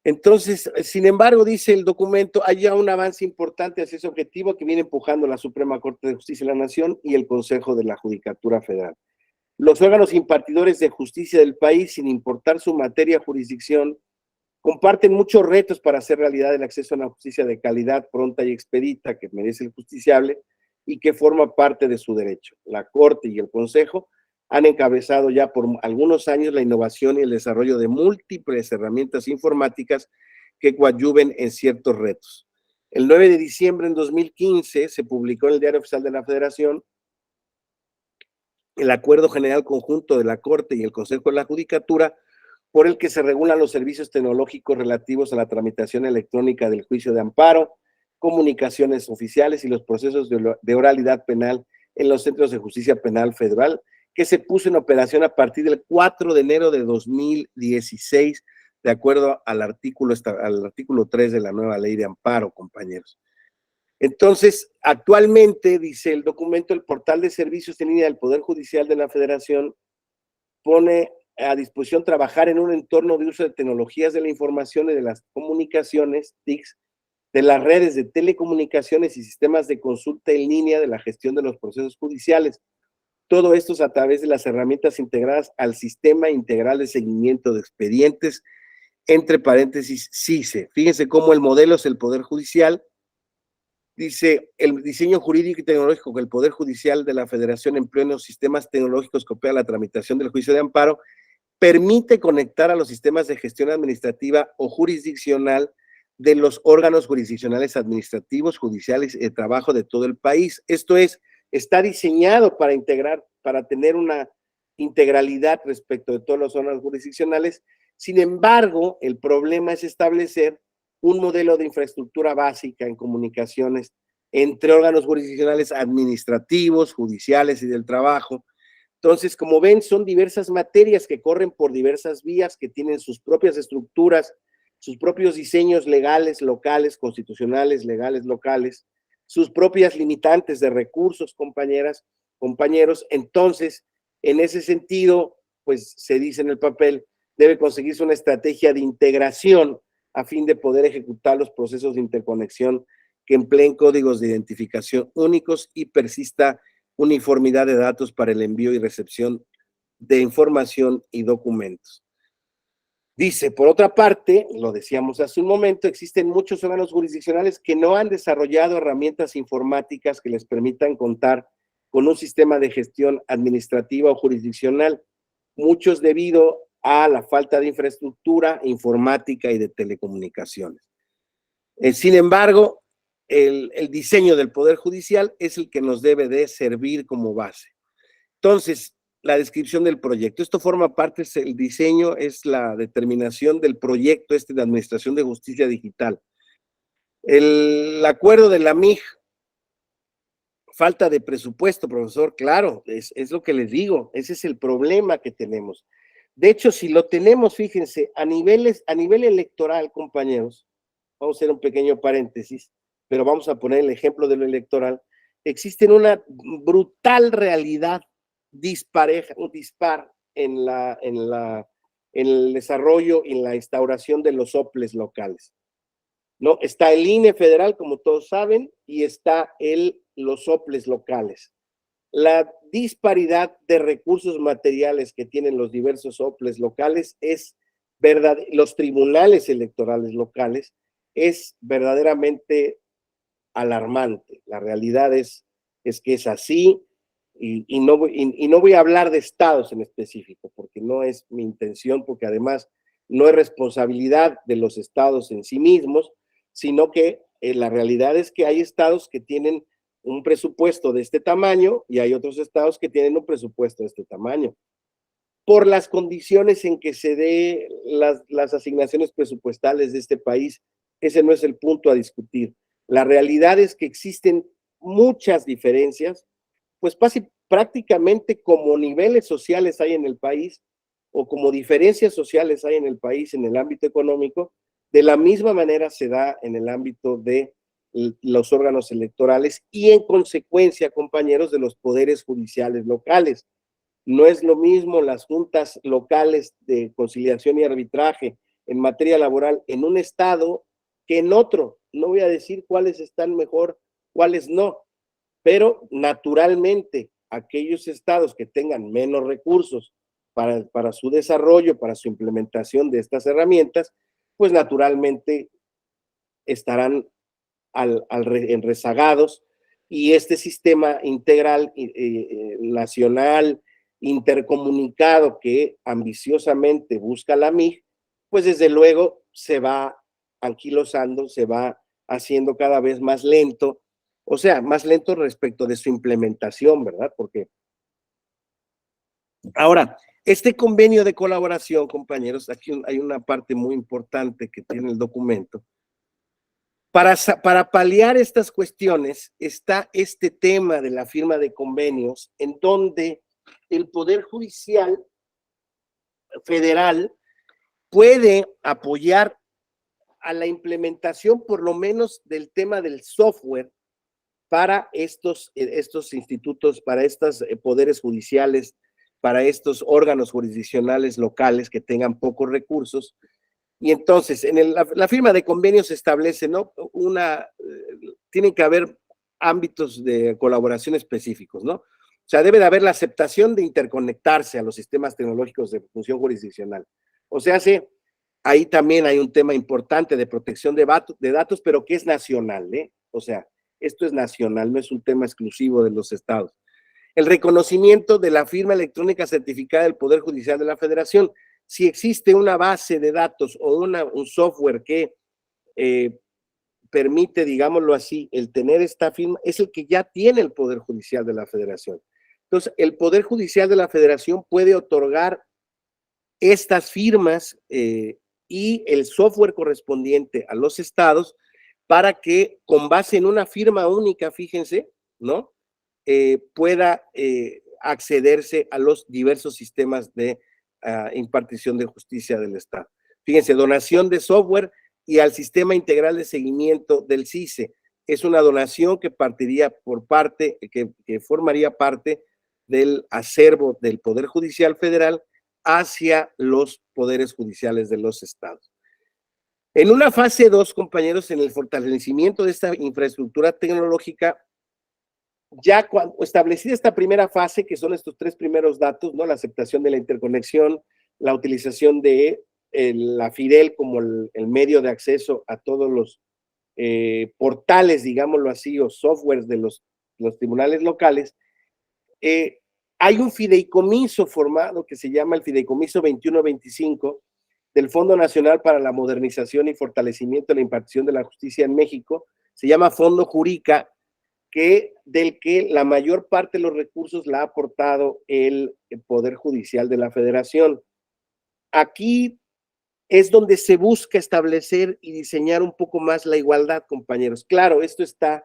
Entonces, sin embargo, dice el documento, hay ya un avance importante hacia ese objetivo que viene empujando la Suprema Corte de Justicia de la Nación y el Consejo de la Judicatura Federal. Los órganos impartidores de justicia del país, sin importar su materia o jurisdicción, comparten muchos retos para hacer realidad el acceso a una justicia de calidad, pronta y expedita que merece el justiciable y que forma parte de su derecho. La Corte y el Consejo han encabezado ya por algunos años la innovación y el desarrollo de múltiples herramientas informáticas que coadyuven en ciertos retos. El 9 de diciembre de 2015 se publicó en el Diario Oficial de la Federación el Acuerdo General Conjunto de la Corte y el Consejo de la Judicatura, por el que se regulan los servicios tecnológicos relativos a la tramitación electrónica del juicio de amparo, comunicaciones oficiales y los procesos de oralidad penal en los centros de justicia penal federal, que se puso en operación a partir del 4 de enero de 2016, de acuerdo al artículo 3 de la nueva ley de amparo, compañeros. Entonces, actualmente, dice el documento, el portal de servicios en línea del Poder Judicial de la Federación pone a disposición trabajar en un entorno de uso de tecnologías de la información y de las comunicaciones, TICs, de las redes de telecomunicaciones y sistemas de consulta en línea de la gestión de los procesos judiciales. Todo esto es a través de las herramientas integradas al Sistema Integral de Seguimiento de Expedientes, entre paréntesis, CISE. Fíjense cómo el modelo es el Poder Judicial. Dice, el diseño jurídico y tecnológico que el Poder Judicial de la Federación emplea en los sistemas tecnológicos que operan la tramitación del juicio de amparo permite conectar a los sistemas de gestión administrativa o jurisdiccional de los órganos jurisdiccionales administrativos, judiciales y de trabajo de todo el país. Esto es, está diseñado para integrar, para tener una integralidad respecto de todos los órganos jurisdiccionales. Sin embargo, el problema es establecer un modelo de infraestructura básica en comunicaciones entre órganos jurisdiccionales administrativos, judiciales y del trabajo, Entonces, como ven, son diversas materias que corren por diversas vías, que tienen sus propias estructuras, sus propios diseños legales, locales, constitucionales, legales, locales, sus propias limitantes de recursos, compañeras, compañeros. Entonces, en ese sentido, pues se dice en el papel, debe conseguirse una estrategia de integración a fin de poder ejecutar los procesos de interconexión que empleen códigos de identificación únicos y persista uniformidad de datos para el envío y recepción de información y documentos. Dice, por otra parte, lo decíamos hace un momento, existen muchos órganos jurisdiccionales que no han desarrollado herramientas informáticas que les permitan contar con un sistema de gestión administrativa o jurisdiccional, muchos debido a la falta de infraestructura informática y de telecomunicaciones. Sin embargo, el diseño del Poder Judicial es el que nos debe de servir como base. Entonces, la descripción del proyecto. Esto forma parte, el diseño es la determinación del proyecto de Administración de Justicia Digital. El acuerdo de la MIG, falta de presupuesto, profesor, claro, es lo que les digo, ese es el problema que tenemos. De hecho, si lo tenemos, fíjense, a nivel electoral, compañeros, vamos a hacer un pequeño paréntesis, pero vamos a poner el ejemplo de lo electoral, existe una brutal realidad dispar en el desarrollo y en la instauración de los OPLES locales, ¿no? Está el INE federal, como todos saben, y está los OPLES locales. La disparidad de recursos materiales que tienen los diversos OPLES locales es verdad, los tribunales electorales locales, es verdaderamente alarmante. La realidad es que es así, y no voy a hablar de estados en específico, porque no es mi intención, porque además no es responsabilidad de los estados en sí mismos, sino que la realidad es que hay estados que tienen un presupuesto de este tamaño y hay otros estados que tienen un presupuesto de este tamaño. Por las condiciones en que se dé las asignaciones presupuestales de este país, ese no es el punto a discutir. La realidad es que existen muchas diferencias, pues prácticamente como niveles sociales hay en el país o como diferencias sociales hay en el país en el ámbito económico, de la misma manera se da en el ámbito de los órganos electorales y en consecuencia, compañeros, de los poderes judiciales locales. No es lo mismo las juntas locales de conciliación y arbitraje en materia laboral en un estado que en otro. No voy a decir cuáles están mejor, cuáles no, pero naturalmente aquellos estados que tengan menos recursos para su desarrollo, para su implementación de estas herramientas, pues naturalmente estarán rezagados, y este sistema integral nacional intercomunicado que ambiciosamente busca la MIG, pues desde luego se va anquilosando, se va haciendo cada vez más lento, o sea, más lento respecto de su implementación, ¿verdad? Porque ahora, este convenio de colaboración, compañeros, aquí hay una parte muy importante que tiene el documento. Para paliar estas cuestiones está este tema de la firma de convenios, en donde el Poder Judicial Federal puede apoyar a la implementación, por lo menos, del tema del software para estos institutos, para estos poderes judiciales, para estos órganos jurisdiccionales locales que tengan pocos recursos. Y entonces, en la firma de convenios se establece, ¿no? Tienen que haber ámbitos de colaboración específicos, ¿no? O sea, debe de haber la aceptación de interconectarse a los sistemas tecnológicos de función jurisdiccional. O sea, ahí también hay un tema importante de protección de datos, pero que es nacional, ¿eh? O sea, esto es nacional, no es un tema exclusivo de los estados. El reconocimiento de la firma electrónica certificada del Poder Judicial de la Federación. Si existe una base de datos o un software que permite, digámoslo así, el tener esta firma, es el que ya tiene el Poder Judicial de la Federación. Entonces, el Poder Judicial de la Federación puede otorgar estas firmas y el software correspondiente a los estados para que, con base en una firma única, fíjense, ¿no? Pueda accederse a los diversos sistemas de impartición de justicia del Estado. Fíjense, donación de software y al sistema integral de seguimiento del CISE. Es una donación que partiría por parte, que formaría parte del acervo del Poder Judicial Federal hacia los poderes judiciales de los estados. En una fase 2, compañeros, en el fortalecimiento de esta infraestructura tecnológica, ya cuando establecida esta primera fase, que son estos 3 primeros datos, ¿no? La aceptación de la interconexión, la utilización de la FIDEL como el medio de acceso a todos los portales, digámoslo así, o softwares de los tribunales locales, hay un fideicomiso formado que se llama el Fideicomiso 2125 del Fondo Nacional para la Modernización y Fortalecimiento de la Impartición de la Justicia en México, se llama Fondo Juríca, del que la mayor parte de los recursos la ha aportado el Poder Judicial de la Federación. Aquí es donde se busca establecer y diseñar un poco más la igualdad, compañeros. Claro, esto está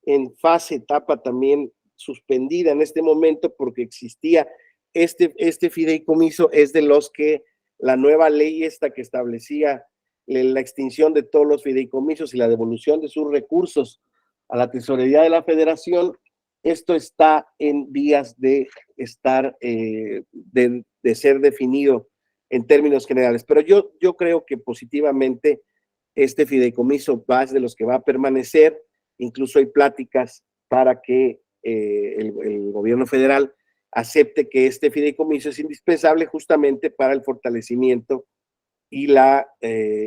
en etapa también suspendida en este momento porque existía este fideicomiso, es de los que la nueva ley esta que establecía la extinción de todos los fideicomisos y la devolución de sus recursos a la tesorería de la Federación, esto está en vías de estar, de ser definido en términos generales. Pero yo creo que positivamente este fideicomiso va de los que va a permanecer. Incluso hay pláticas para que el gobierno federal acepte que este fideicomiso es indispensable justamente para el fortalecimiento y la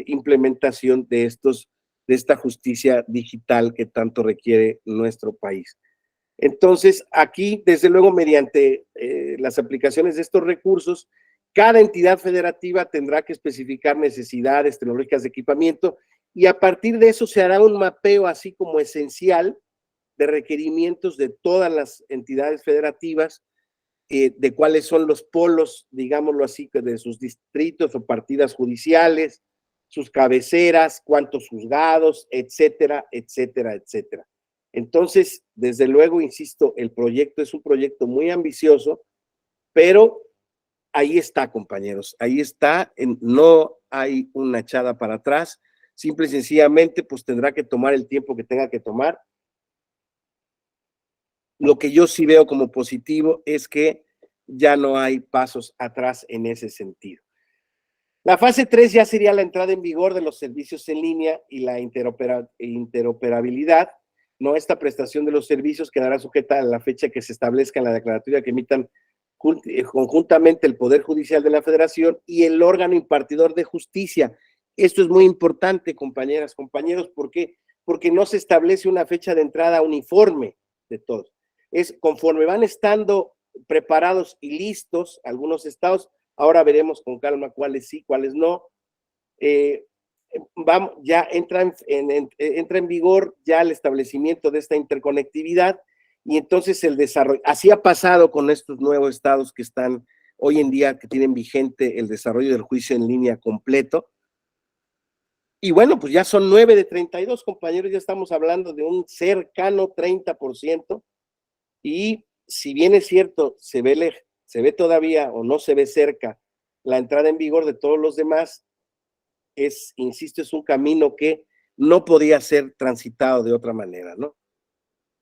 implementación de esta justicia digital que tanto requiere nuestro país. Entonces, aquí, desde luego, mediante las aplicaciones de estos recursos, cada entidad federativa tendrá que especificar necesidades tecnológicas de equipamiento y a partir de eso se hará un mapeo así como esencial de requerimientos de todas las entidades federativas, de cuáles son los polos, digámoslo así, de sus distritos o partidas judiciales, sus cabeceras, cuántos juzgados, etcétera, etcétera, etcétera. Entonces, desde luego, insisto, el proyecto es un proyecto muy ambicioso, pero ahí está, compañeros, ahí está, no hay una echada para atrás, simple y sencillamente, pues tendrá que tomar el tiempo que tenga que tomar. Lo que yo sí veo como positivo es que ya no hay pasos atrás en ese sentido. La fase 3 ya sería la entrada en vigor de los servicios en línea y la interoperabilidad, ¿no? Esta prestación de los servicios quedará sujeta a la fecha que se establezca en la declaratoria que emitan conjuntamente el Poder Judicial de la Federación y el órgano impartidor de justicia. Esto es muy importante, compañeras, compañeros, ¿por qué? Porque no se establece una fecha de entrada uniforme de todos. Es conforme van estando preparados y listos algunos estados, ahora veremos con calma cuáles sí, cuáles no, ya entra en vigor ya el establecimiento de esta interconectividad y entonces el desarrollo, así ha pasado con estos nuevos estados que están hoy en día, que tienen vigente el desarrollo del juicio en línea completo. Y bueno, pues ya son 9 de 32, compañeros, ya estamos hablando de un cercano 30%, y si bien es cierto, se ve todavía o no se ve cerca la entrada en vigor de todos los demás, insisto, es un camino que no podía ser transitado de otra manera, ¿no?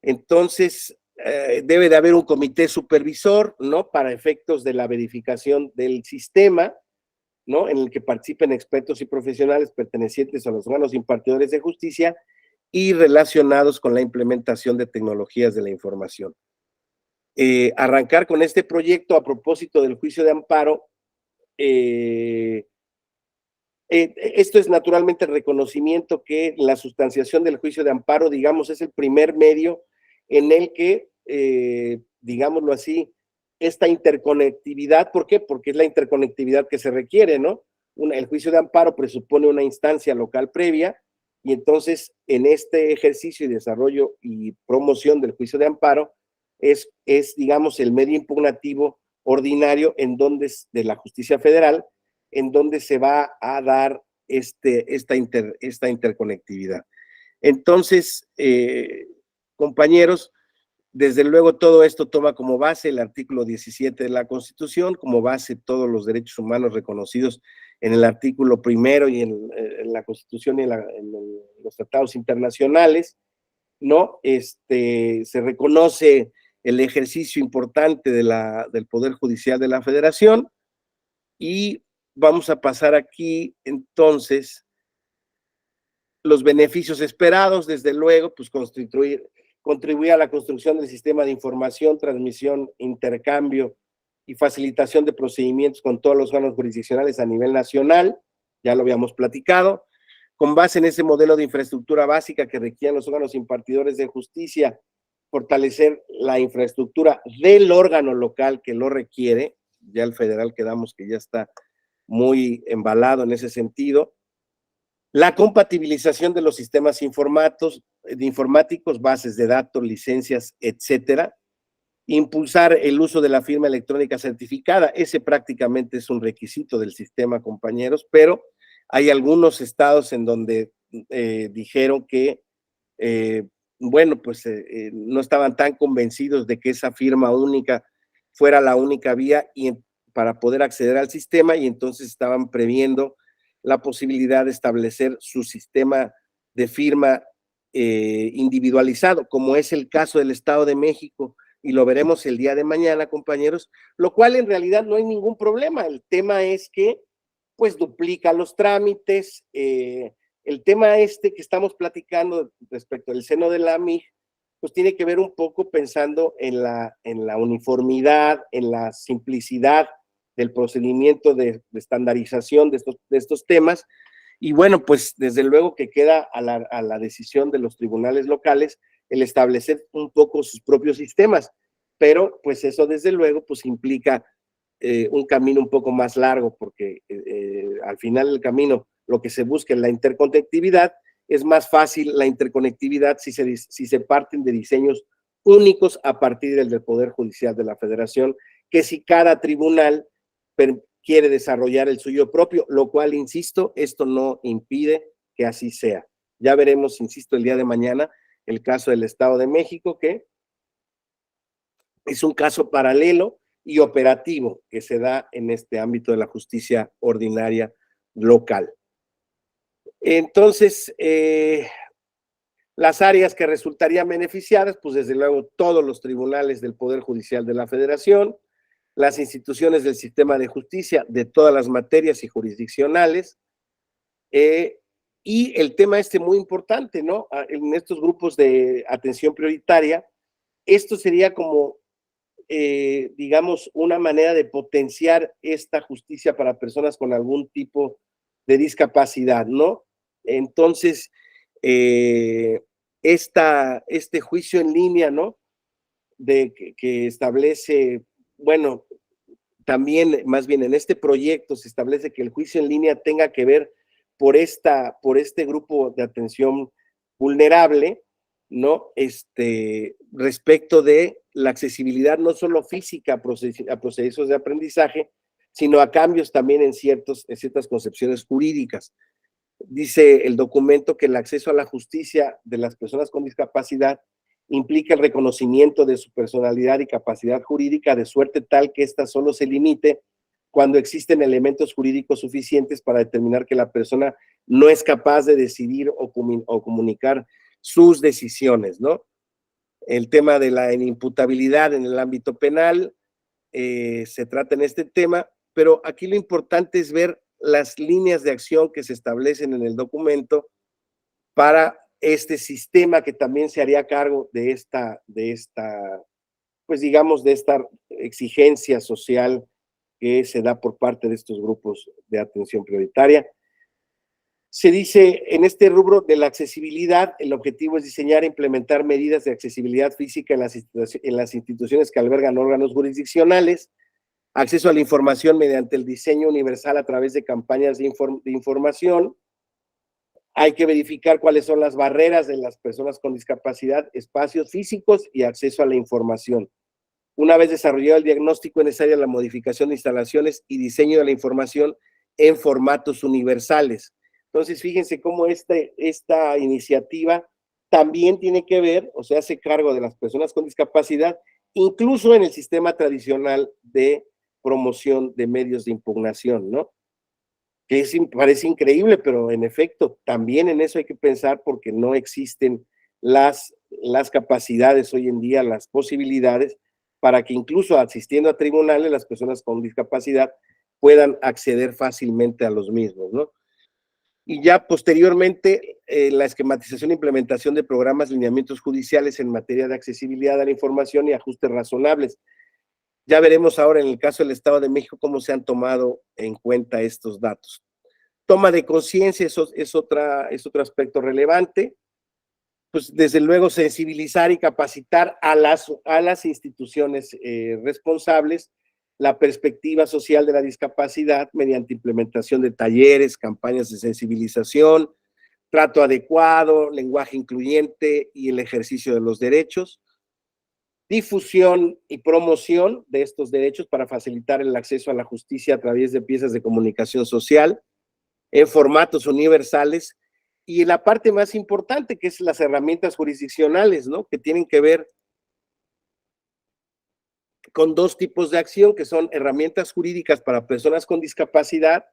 Entonces, debe de haber un comité supervisor, ¿no? Para efectos de la verificación del sistema, ¿no? En el que participen expertos y profesionales pertenecientes a los órganos impartidores de justicia y relacionados con la implementación de tecnologías de la información. Arrancar con este proyecto a propósito del juicio de amparo. Esto es naturalmente el reconocimiento que la sustanciación del juicio de amparo, digamos, es el primer medio en el que, digámoslo así, esta interconectividad, ¿por qué? Porque es la interconectividad que se requiere, ¿no? El juicio de amparo presupone una instancia local previa y entonces en este ejercicio y desarrollo y promoción del juicio de amparo es digamos, el medio impugnativo ordinario de la justicia federal, en donde se va a dar esta interconectividad. Entonces, compañeros, Desde luego, todo esto toma como base el artículo 17 de la Constitución, como base todos los derechos humanos reconocidos en el artículo primero y en la Constitución y en los tratados internacionales, ¿no? Se reconoce el ejercicio importante del Poder Judicial de la Federación y vamos a pasar aquí, entonces, los beneficios esperados, desde luego, pues contribuir a la construcción del sistema de información, transmisión, intercambio y facilitación de procedimientos con todos los órganos jurisdiccionales a nivel nacional, ya lo habíamos platicado, con base en ese modelo de infraestructura básica que requieren los órganos impartidores de justicia, fortalecer la infraestructura del órgano local que lo requiere, ya el federal quedamos que ya está muy embalado en ese sentido, la compatibilización de los sistemas informáticos, bases de datos, licencias, etcétera. Impulsar el uso de la firma electrónica certificada. Ese prácticamente es un requisito del sistema, compañeros, pero hay algunos estados en donde dijeron que, bueno, pues no estaban tan convencidos de que esa firma única fuera la única vía para poder acceder al sistema, y entonces estaban previendo la posibilidad de establecer su sistema de firma individualizado, como es el caso del Estado de México, y lo veremos el día de mañana, compañeros, lo cual en realidad no hay ningún problema. El tema es que, pues, duplica los trámites. El tema que estamos platicando respecto al seno de la MIG, pues tiene que ver un poco pensando en la uniformidad, en la simplicidad del procedimiento de estandarización de estos temas, y bueno, pues desde luego que queda a la decisión de los tribunales locales el establecer un poco sus propios sistemas, pero pues eso desde luego pues implica un camino un poco más largo, porque al final del camino lo que se busca en la interconectividad es más fácil la interconectividad si se parten de diseños únicos a partir del Poder Judicial de la Federación, que si cada tribunal quiere desarrollar el suyo propio, lo cual, insisto, esto no impide que así sea. Ya veremos, insisto, el día de mañana el caso del Estado de México, que es un caso paralelo y operativo que se da en este ámbito de la justicia ordinaria local. Entonces, las áreas que resultarían beneficiadas, pues desde luego todos los tribunales del Poder Judicial de la Federación, las instituciones del sistema de justicia de todas las materias y jurisdiccionales, y el tema muy importante, ¿no? En estos grupos de atención prioritaria, esto sería como, digamos, una manera de potenciar esta justicia para personas con algún tipo de discapacidad, ¿no? Entonces, este juicio en línea, ¿no? Que establece, bueno, también, más bien en este proyecto se establece que el juicio en línea tenga que ver por este grupo de atención vulnerable, ¿no? Respecto de la accesibilidad no solo física a procesos de aprendizaje, sino a cambios también en ciertas concepciones jurídicas. Dice el documento que el acceso a la justicia de las personas con discapacidad implica el reconocimiento de su personalidad y capacidad jurídica, de suerte tal que ésta solo se limite cuando existen elementos jurídicos suficientes para determinar que la persona no es capaz de decidir o comunicar sus decisiones, ¿no? El tema de la inimputabilidad en el ámbito penal se trata en este tema, pero aquí lo importante es ver las líneas de acción que se establecen en el documento para este sistema que también se haría cargo de esta, pues digamos, de esta exigencia social que se da por parte de estos grupos de atención prioritaria. Se dice en este rubro de la accesibilidad, el objetivo es diseñar e implementar medidas de accesibilidad física en las instituciones que albergan órganos jurisdiccionales, acceso a la información mediante el diseño universal a través de campañas de información. Hay que verificar cuáles son las barreras de las personas con discapacidad, espacios físicos y acceso a la información. Una vez desarrollado el diagnóstico, es necesaria la modificación de instalaciones y diseño de la información en formatos universales. Entonces, fíjense cómo esta iniciativa también tiene que ver, o sea, hace cargo de las personas con discapacidad, incluso en el sistema tradicional de promoción de medios de impugnación, ¿no? Que parece increíble, pero en efecto, también en eso hay que pensar porque no existen las capacidades hoy en día, las posibilidades para que incluso asistiendo a tribunales las personas con discapacidad puedan acceder fácilmente a los mismos, ¿no? Y ya posteriormente, la esquematización e implementación de programas, lineamientos judiciales en materia de accesibilidad a la información y ajustes razonables. Ya veremos ahora en el caso del Estado de México cómo se han tomado en cuenta estos datos. Toma de conciencia, eso es otro aspecto relevante. Pues desde luego sensibilizar y capacitar a las instituciones responsables la perspectiva social de la discapacidad mediante implementación de talleres, campañas de sensibilización, trato adecuado, lenguaje incluyente y el ejercicio de los derechos, difusión y promoción de estos derechos para facilitar el acceso a la justicia a través de piezas de comunicación social en formatos universales, y la parte más importante, que es las herramientas jurisdiccionales, ¿no? Que tienen que ver con dos tipos de acción, que son herramientas jurídicas para personas con discapacidad,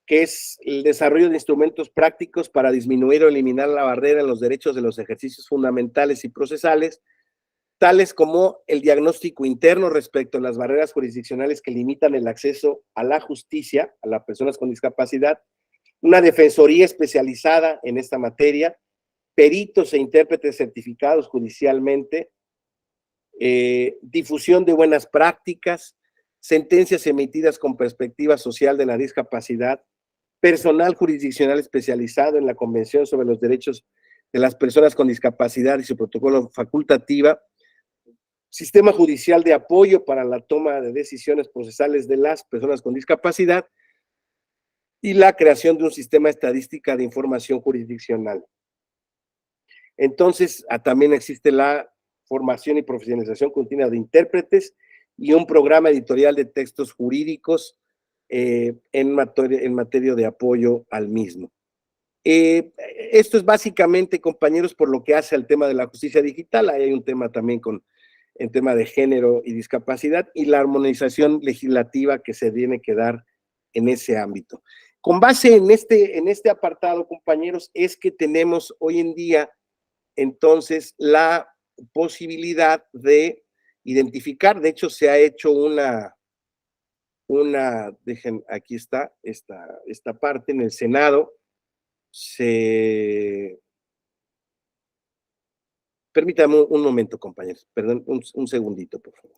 que es el desarrollo de instrumentos prácticos para disminuir o eliminar la barrera en los derechos de los ejercicios fundamentales y procesales, tales como el diagnóstico interno respecto a las barreras jurisdiccionales que limitan el acceso a la justicia a las personas con discapacidad, una defensoría especializada en esta materia, peritos e intérpretes certificados judicialmente, difusión de buenas prácticas, sentencias emitidas con perspectiva social de la discapacidad, personal jurisdiccional especializado en la Convención sobre los Derechos de las Personas con Discapacidad y su protocolo facultativa, sistema judicial de apoyo para la toma de decisiones procesales de las personas con discapacidad y la creación de un sistema estadística de información jurisdiccional. Entonces, también existe la formación y profesionalización continua de intérpretes y un programa editorial de textos jurídicos en materia de apoyo al mismo. Esto es básicamente, compañeros, por lo que hace al tema de la justicia digital. Ahí hay un tema también con el tema de género y discapacidad y la armonización legislativa que se tiene que dar en ese ámbito. Con base en este apartado, compañeros, es que tenemos hoy en día entonces la posibilidad de identificar, de hecho se ha hecho dejen, aquí está esta parte en el Senado, permítame un momento, compañeros, perdón, un segundito, por favor.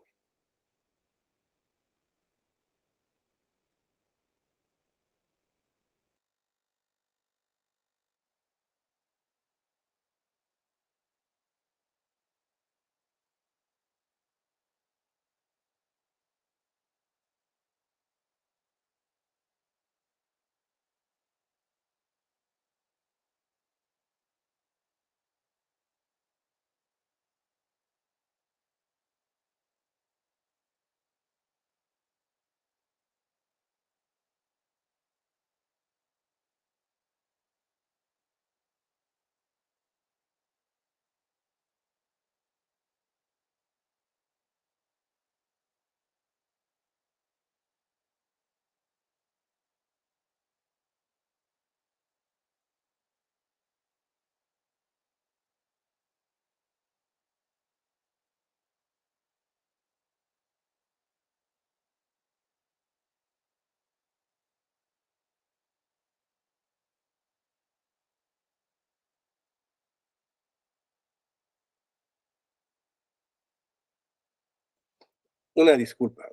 Una disculpa,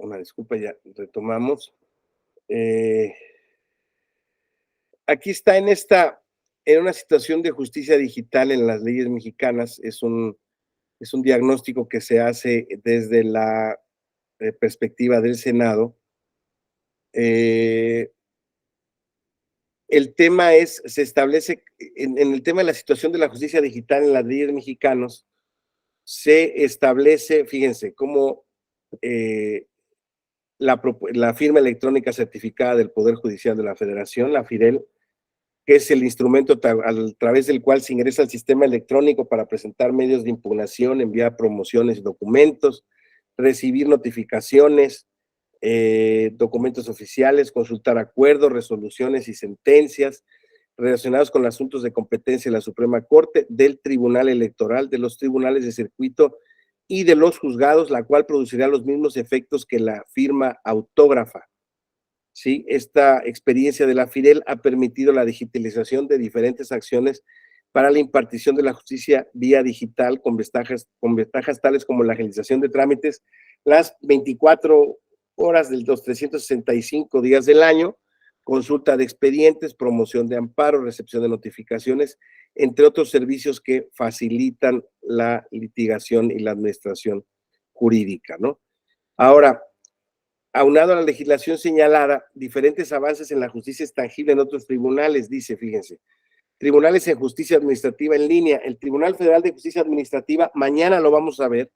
ya retomamos. Aquí está en una situación de justicia digital en las leyes mexicanas, es un diagnóstico que se hace desde la perspectiva del Senado. El tema se establece, en el tema de la situación de la justicia digital en las leyes mexicanos, se establece, fíjense, cómo la firma electrónica certificada del Poder Judicial de la Federación, la FIDEL, que es el instrumento a través del cual se ingresa al sistema electrónico para presentar medios de impugnación, enviar promociones y documentos, recibir notificaciones, documentos oficiales, consultar acuerdos, resoluciones y sentencias relacionados con asuntos de competencia de la Suprema Corte, del Tribunal Electoral, de los tribunales de circuito y de los juzgados, la cual producirá los mismos efectos que la firma autógrafa. ¿Sí? Esta experiencia de la Fidel ha permitido la digitalización de diferentes acciones para la impartición de la justicia vía digital con ventajas tales como la agilización de trámites las 24 horas de los 365 días del año, consulta de expedientes, promoción de amparo, recepción de notificaciones, entre otros servicios que facilitan la litigación y la administración jurídica, ¿no? Ahora, aunado a la legislación señalada, diferentes avances en la justicia es tangible en otros tribunales, dice, fíjense. Tribunales en justicia administrativa en línea. El Tribunal Federal de Justicia Administrativa, mañana lo vamos a ver.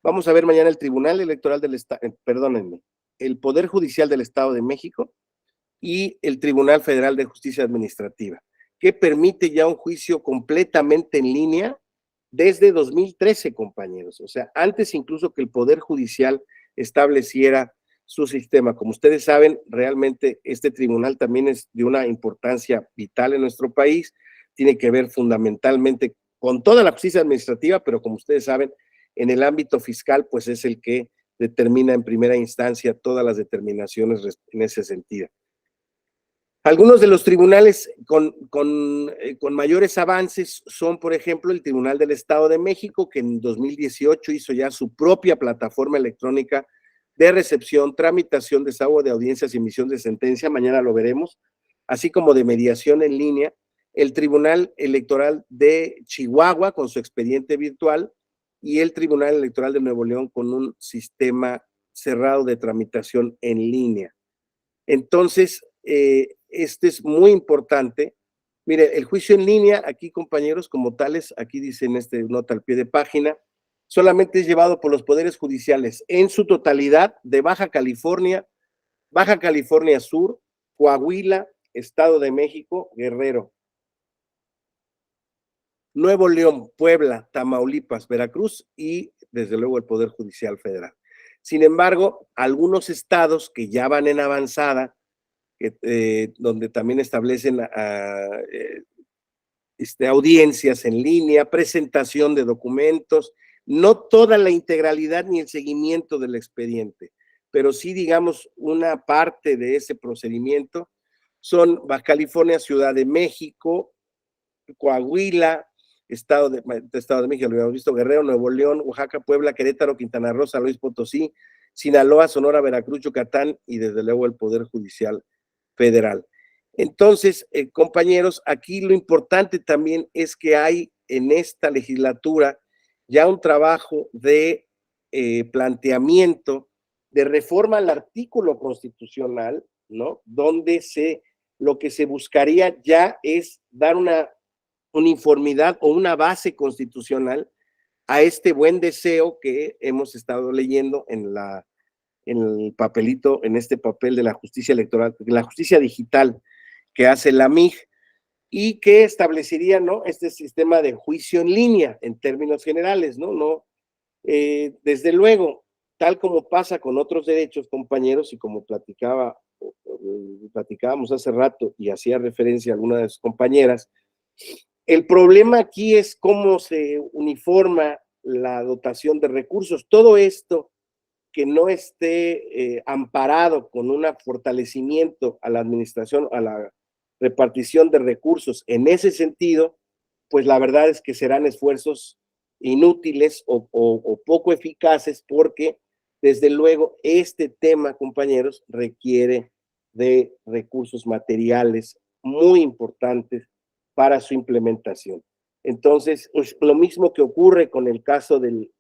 Vamos a ver mañana el Tribunal Electoral del Estado, perdónenme, el Poder Judicial del Estado de México y el Tribunal Federal de Justicia Administrativa, que permite ya un juicio completamente en línea desde 2013, compañeros. O sea, antes incluso que el Poder Judicial estableciera su sistema. Como ustedes saben, realmente este tribunal también es de una importancia vital en nuestro país, tiene que ver fundamentalmente con toda la justicia administrativa, pero como ustedes saben, en el ámbito fiscal, pues es el que determina en primera instancia todas las determinaciones en ese sentido. Algunos de los tribunales con mayores avances son, por ejemplo, el Tribunal del Estado de México, que en 2018 hizo ya su propia plataforma electrónica de recepción, tramitación, desahogo de audiencias y emisión de sentencia, mañana lo veremos, así como de mediación en línea. El Tribunal Electoral de Chihuahua con su expediente virtual y el Tribunal Electoral de Nuevo León con un sistema cerrado de tramitación en línea. Entonces, este es muy importante. Mire, el juicio en línea, aquí compañeros, como tales, aquí dice en este nota al pie de página, solamente es llevado por los poderes judiciales en su totalidad de Baja California Sur, Coahuila, Estado de México, Guerrero, Nuevo León, Puebla, Tamaulipas, Veracruz y desde luego el Poder Judicial Federal. Sin embargo, algunos estados que ya van en avanzada, donde también establecen audiencias en línea, presentación de documentos, no toda la integralidad ni el seguimiento del expediente, pero sí, digamos, una parte de ese procedimiento son Baja California, Ciudad de México, Coahuila, Estado de México, lo habíamos visto, Guerrero, Nuevo León, Oaxaca, Puebla, Querétaro, Quintana Roo, San Luis Potosí, Sinaloa, Sonora, Veracruz, Yucatán y desde luego el Poder Judicial Federal. Entonces, compañeros, aquí lo importante también es que hay en esta legislatura ya un trabajo de planteamiento de reforma al artículo constitucional, ¿no? Donde lo que se buscaría ya es dar una uniformidad o una base constitucional a este buen deseo que hemos estado leyendo en el papelito, en este papel de la justicia electoral, de la justicia digital que hace la MIG y que establecería, ¿no?, este sistema de juicio en línea en términos generales, ¿no? Desde luego, tal como pasa con otros derechos, compañeros, y como platicábamos hace rato y hacía referencia a alguna de sus compañeras, el problema aquí es cómo se uniforma la dotación de recursos. Todo esto que no esté amparado con un fortalecimiento a la administración, a la repartición de recursos en ese sentido, pues la verdad es que serán esfuerzos inútiles o poco eficaces porque desde luego este tema, compañeros, requiere de recursos materiales muy importantes para su implementación. Entonces, pues, lo mismo que ocurre con el caso del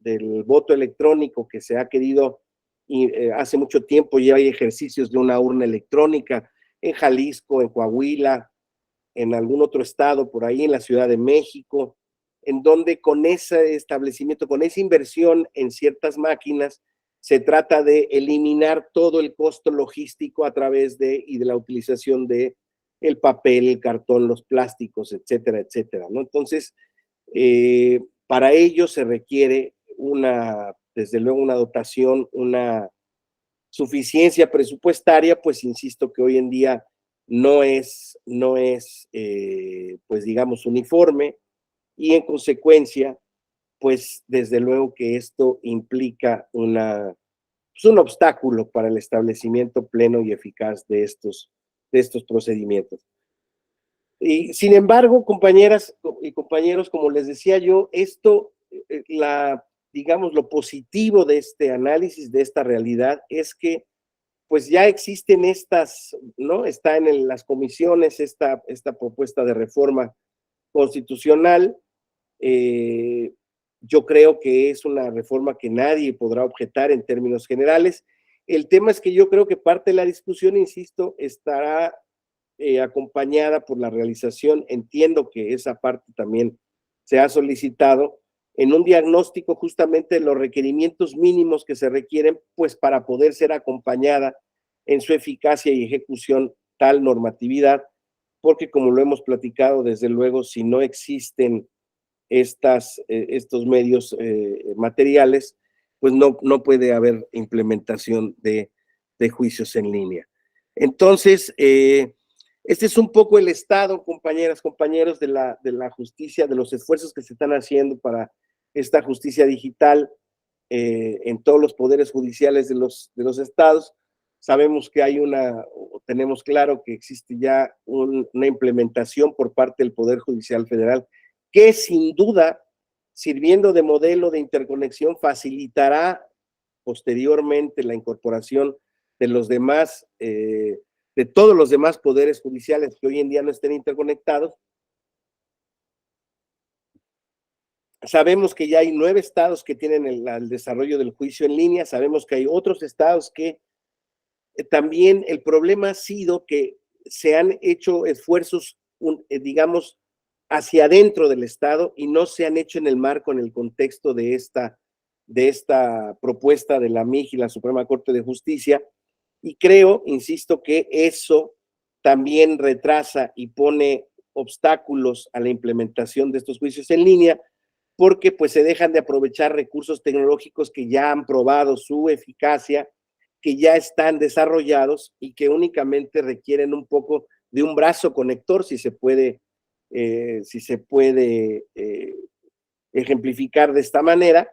voto electrónico que se ha querido y hace mucho tiempo ya hay ejercicios de una urna electrónica en Jalisco, en Coahuila, en algún otro estado por ahí, en la Ciudad de México, en donde con ese establecimiento, con esa inversión en ciertas máquinas, se trata de eliminar todo el costo logístico a través de la utilización de el papel, el cartón, los plásticos, etcétera, etcétera, ¿no? Entonces, para ello se requiere desde luego una dotación, una suficiencia presupuestaria, pues insisto que hoy en día no es pues digamos, uniforme, y en consecuencia, pues desde luego que esto implica pues, un obstáculo para el establecimiento pleno y eficaz de estos procedimientos. Y sin embargo, compañeras y compañeros, como les decía yo, digamos, lo positivo de este análisis, de esta realidad, es que pues ya existen ¿no? Está en las comisiones esta propuesta de reforma constitucional. Yo creo que es una reforma que nadie podrá objetar en términos generales. El tema es que yo creo que parte de la discusión, insisto, estará acompañada por la realización, entiendo que esa parte también se ha solicitado, en un diagnóstico justamente de los requerimientos mínimos que se requieren, pues para poder ser acompañada en su eficacia y ejecución tal normatividad, porque como lo hemos platicado, desde luego, si no existen estos medios materiales, pues no puede haber implementación de juicios en línea. Entonces, este es un poco el estado, compañeras, compañeros, de la justicia, de los esfuerzos que se están haciendo para esta justicia digital en todos los poderes judiciales de los estados. Sabemos que tenemos claro que existe ya una implementación por parte del Poder Judicial Federal que sin duda, sirviendo de modelo de interconexión, facilitará posteriormente la incorporación de los demás, de todos los demás poderes judiciales que hoy en día no estén interconectados. Sabemos que ya hay 9 estados que tienen el desarrollo del juicio en línea, sabemos que hay otros estados que también el problema ha sido que se han hecho esfuerzos, digamos, hacia adentro del Estado y no se han hecho en el marco, en el contexto de esta propuesta de la MIJ y la Suprema Corte de Justicia. Y creo, insisto, que eso también retrasa y pone obstáculos a la implementación de estos juicios en línea, porque pues se dejan de aprovechar recursos tecnológicos que ya han probado su eficacia, que ya están desarrollados y que únicamente requieren un poco de un brazo conector, si se puede ejemplificar de esta manera,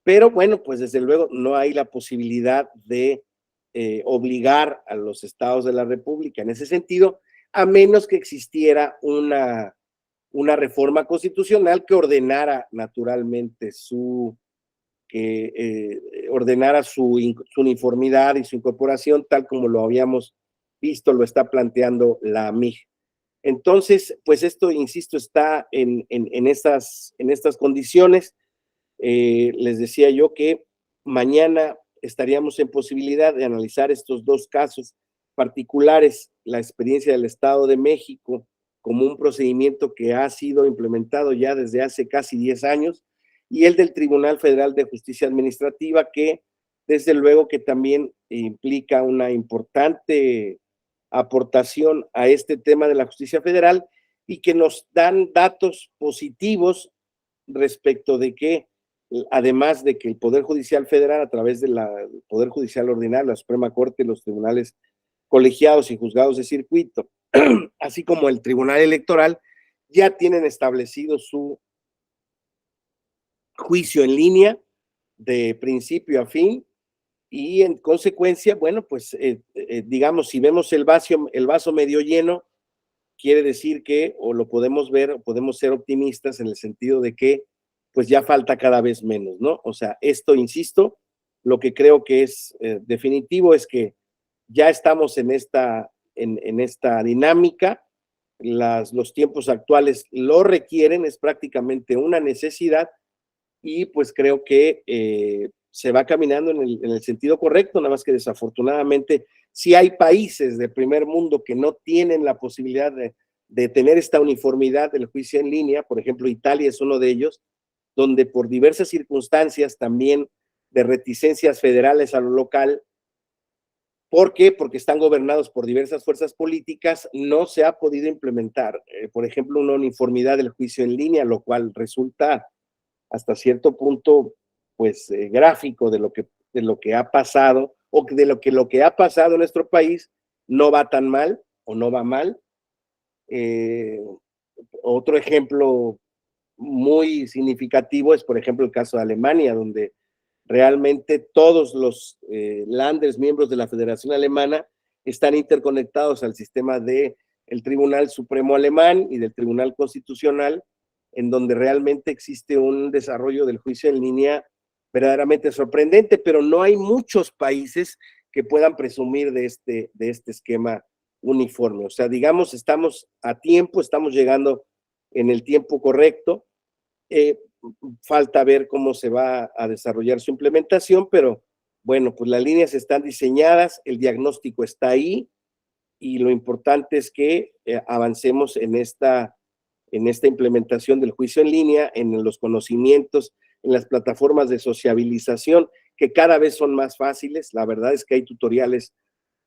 pero bueno, pues desde luego no hay la posibilidad de obligar a los estados de la República en ese sentido, a menos que existiera una reforma constitucional que ordenara naturalmente ordenara su uniformidad y su incorporación, tal como lo habíamos visto, lo está planteando la MIJ. Entonces, pues esto, insisto, está en estas condiciones. Les decía yo que mañana estaríamos en posibilidad de analizar estos 2 casos particulares, la experiencia del Estado de México como un procedimiento que ha sido implementado ya desde hace casi 10 años, y el del Tribunal Federal de Justicia Administrativa, que desde luego que también implica una importante aportación a este tema de la justicia federal y que nos dan datos positivos respecto de que, además de que el Poder Judicial Federal, a través del Poder Judicial Ordinario, la Suprema Corte, los tribunales colegiados y juzgados de circuito, así como el Tribunal Electoral, ya tienen establecido su juicio en línea de principio a fin, y en consecuencia, bueno, pues digamos, si vemos el vaso medio lleno, quiere decir que, o lo podemos ver, o podemos ser optimistas en el sentido de que pues ya falta cada vez menos, ¿no? O sea, esto, insisto, lo que creo que es definitivo es que ya estamos en esta dinámica, los tiempos actuales lo requieren, es prácticamente una necesidad, y pues creo que se va caminando en el sentido correcto, nada más que desafortunadamente sí hay países del primer mundo que no tienen la posibilidad de tener esta uniformidad del juicio en línea. Por ejemplo, Italia es uno de ellos, donde por diversas circunstancias también de reticencias federales a lo local, ¿Por qué? Porque están gobernados por diversas fuerzas políticas, no se ha podido implementar, por ejemplo, una uniformidad del juicio en línea, lo cual resulta hasta cierto punto, pues, gráfico de lo que ha pasado, o de lo que ha pasado en nuestro país no va tan mal, o no va mal. Otro ejemplo muy significativo es, por ejemplo, el caso de Alemania, donde realmente todos los Länders, miembros de la Federación Alemana, están interconectados al sistema del Tribunal Supremo Alemán y del Tribunal Constitucional, en donde realmente existe un desarrollo del juicio en línea verdaderamente sorprendente, pero no hay muchos países que puedan presumir de este esquema uniforme. O sea, digamos, estamos a tiempo, estamos llegando en el tiempo correcto. Falta ver cómo se va a desarrollar su implementación, pero bueno, pues las líneas están diseñadas, el diagnóstico está ahí y lo importante es que avancemos en esta implementación del juicio en línea, en los conocimientos, en las plataformas de sociabilización, que cada vez son más fáciles. La verdad es que hay tutoriales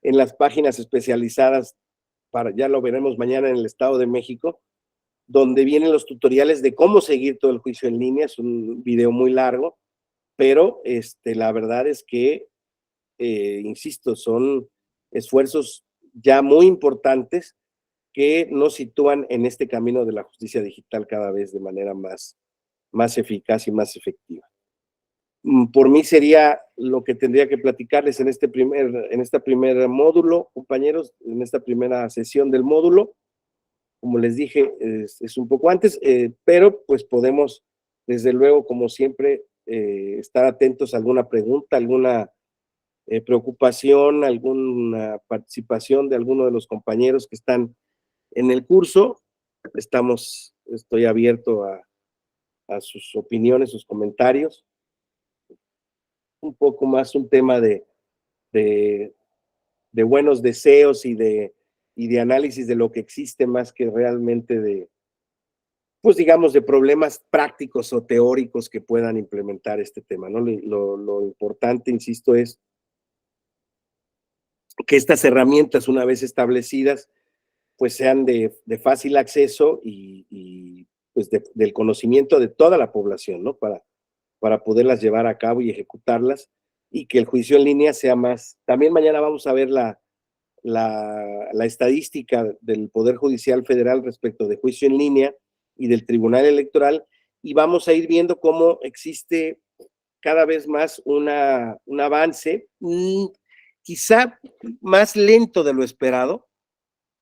en las páginas especializadas, ya lo veremos mañana en el Estado de México, donde vienen los tutoriales de cómo seguir todo el juicio en línea. Es un video muy largo, pero la verdad es que, insisto, son esfuerzos ya muy importantes que nos sitúan en este camino de la justicia digital cada vez de manera más eficaz y más efectiva. Por mí sería lo que tendría que platicarles en este primer módulo, compañeros, en esta primera sesión del módulo. Como les dije, es un poco antes, pero pues podemos, desde luego, como siempre, estar atentos a alguna pregunta, alguna preocupación, alguna participación de alguno de los compañeros que están en el curso. Estoy abierto a sus opiniones, sus comentarios. Un poco más un tema de buenos deseos y de análisis de lo que existe, más que realmente pues digamos, de problemas prácticos o teóricos que puedan implementar este tema, ¿no? Lo importante, insisto, es que estas herramientas, una vez establecidas, pues sean de fácil acceso y pues del conocimiento de toda la población, ¿no? Para poderlas llevar a cabo y ejecutarlas, y que el juicio en línea sea más. También mañana vamos a ver la estadística del Poder Judicial Federal respecto de juicio en línea y del Tribunal Electoral, y vamos a ir viendo cómo existe cada vez más un avance, quizá más lento de lo esperado,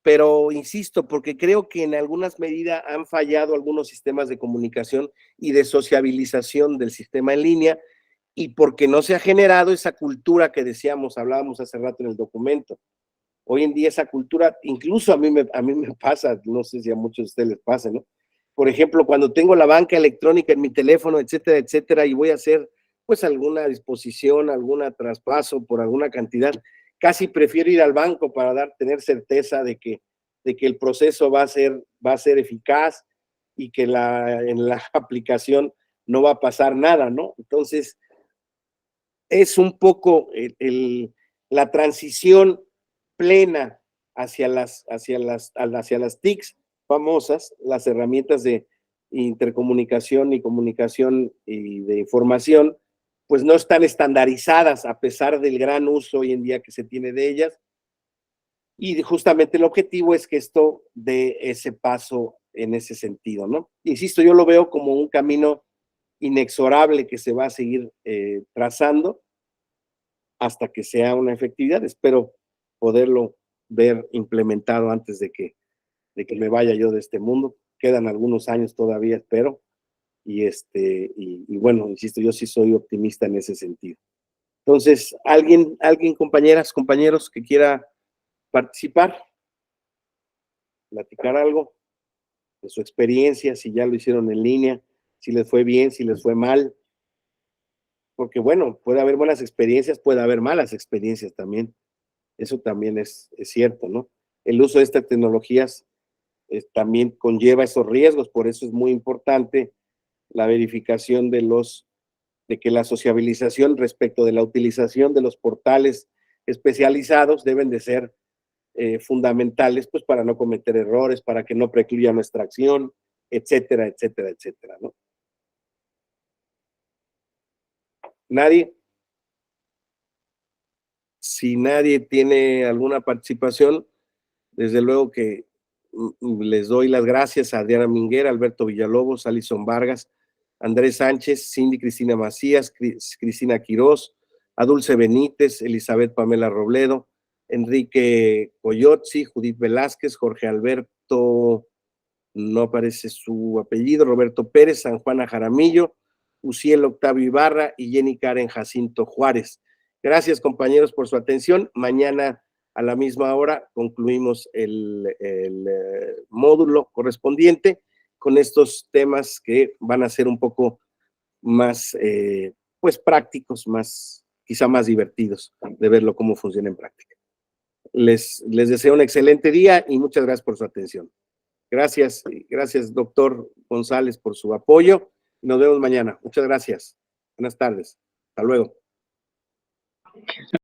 pero insisto, porque creo que en algunas medidas han fallado algunos sistemas de comunicación y de sociabilización del sistema en línea, y porque no se ha generado esa cultura que hablábamos hace rato en el documento. Hoy en día esa cultura, incluso a mí me pasa, no sé si a muchos de ustedes les pasa, ¿no? Por ejemplo, cuando tengo la banca electrónica en mi teléfono, etcétera, etcétera, y voy a hacer pues alguna disposición, algún traspaso por alguna cantidad, casi prefiero ir al banco para tener certeza de que el proceso va a ser eficaz y que en la aplicación no va a pasar nada, ¿no? Entonces, es un poco la transición plena hacia las TICs famosas, las herramientas de intercomunicación y comunicación y de información, pues no están estandarizadas a pesar del gran uso hoy en día que se tiene de ellas. Y justamente el objetivo es que esto dé ese paso en ese sentido, ¿no? Insisto, yo lo veo como un camino inexorable que se va a seguir trazando hasta que sea una efectividad. Espero poderlo ver implementado antes de que me vaya yo de este mundo. Quedan algunos años todavía, espero. Y bueno, insisto, yo sí soy optimista en ese sentido. Entonces, alguien, compañeras, compañeros, que quiera participar, platicar algo de su experiencia, si ya lo hicieron en línea, si les fue bien, si les fue mal, porque bueno, puede haber buenas experiencias, puede haber malas experiencias también. Eso también es cierto, ¿no? El uso de estas tecnologías también conlleva esos riesgos, por eso es muy importante la verificación de que la sociabilización respecto de la utilización de los portales especializados deben de ser fundamentales, pues para no cometer errores, para que no precluya nuestra acción, etcétera, etcétera, etcétera, ¿no? ¿Nadie? Si nadie tiene alguna participación, desde luego que les doy las gracias a Adriana Minguera, Alberto Villalobos, Alison Vargas, Andrés Sánchez, Cindy Cristina Macías, Cristina Quirós, a Dulce Benítez, Elizabeth Pamela Robledo, Enrique Coyotzi, Judith Velázquez, Jorge Alberto, no aparece su apellido, Roberto Pérez, San Juana Jaramillo, Uciel Octavio Ibarra y Jenny Karen Jacinto Juárez. Gracias, compañeros, por su atención. Mañana a la misma hora concluimos el módulo correspondiente con estos temas que van a ser un poco más pues prácticos, quizá más divertidos de verlo cómo funciona en práctica. Les deseo un excelente día y muchas gracias por su atención. Gracias, doctor González, por su apoyo. Nos vemos mañana. Muchas gracias. Buenas tardes. Hasta luego.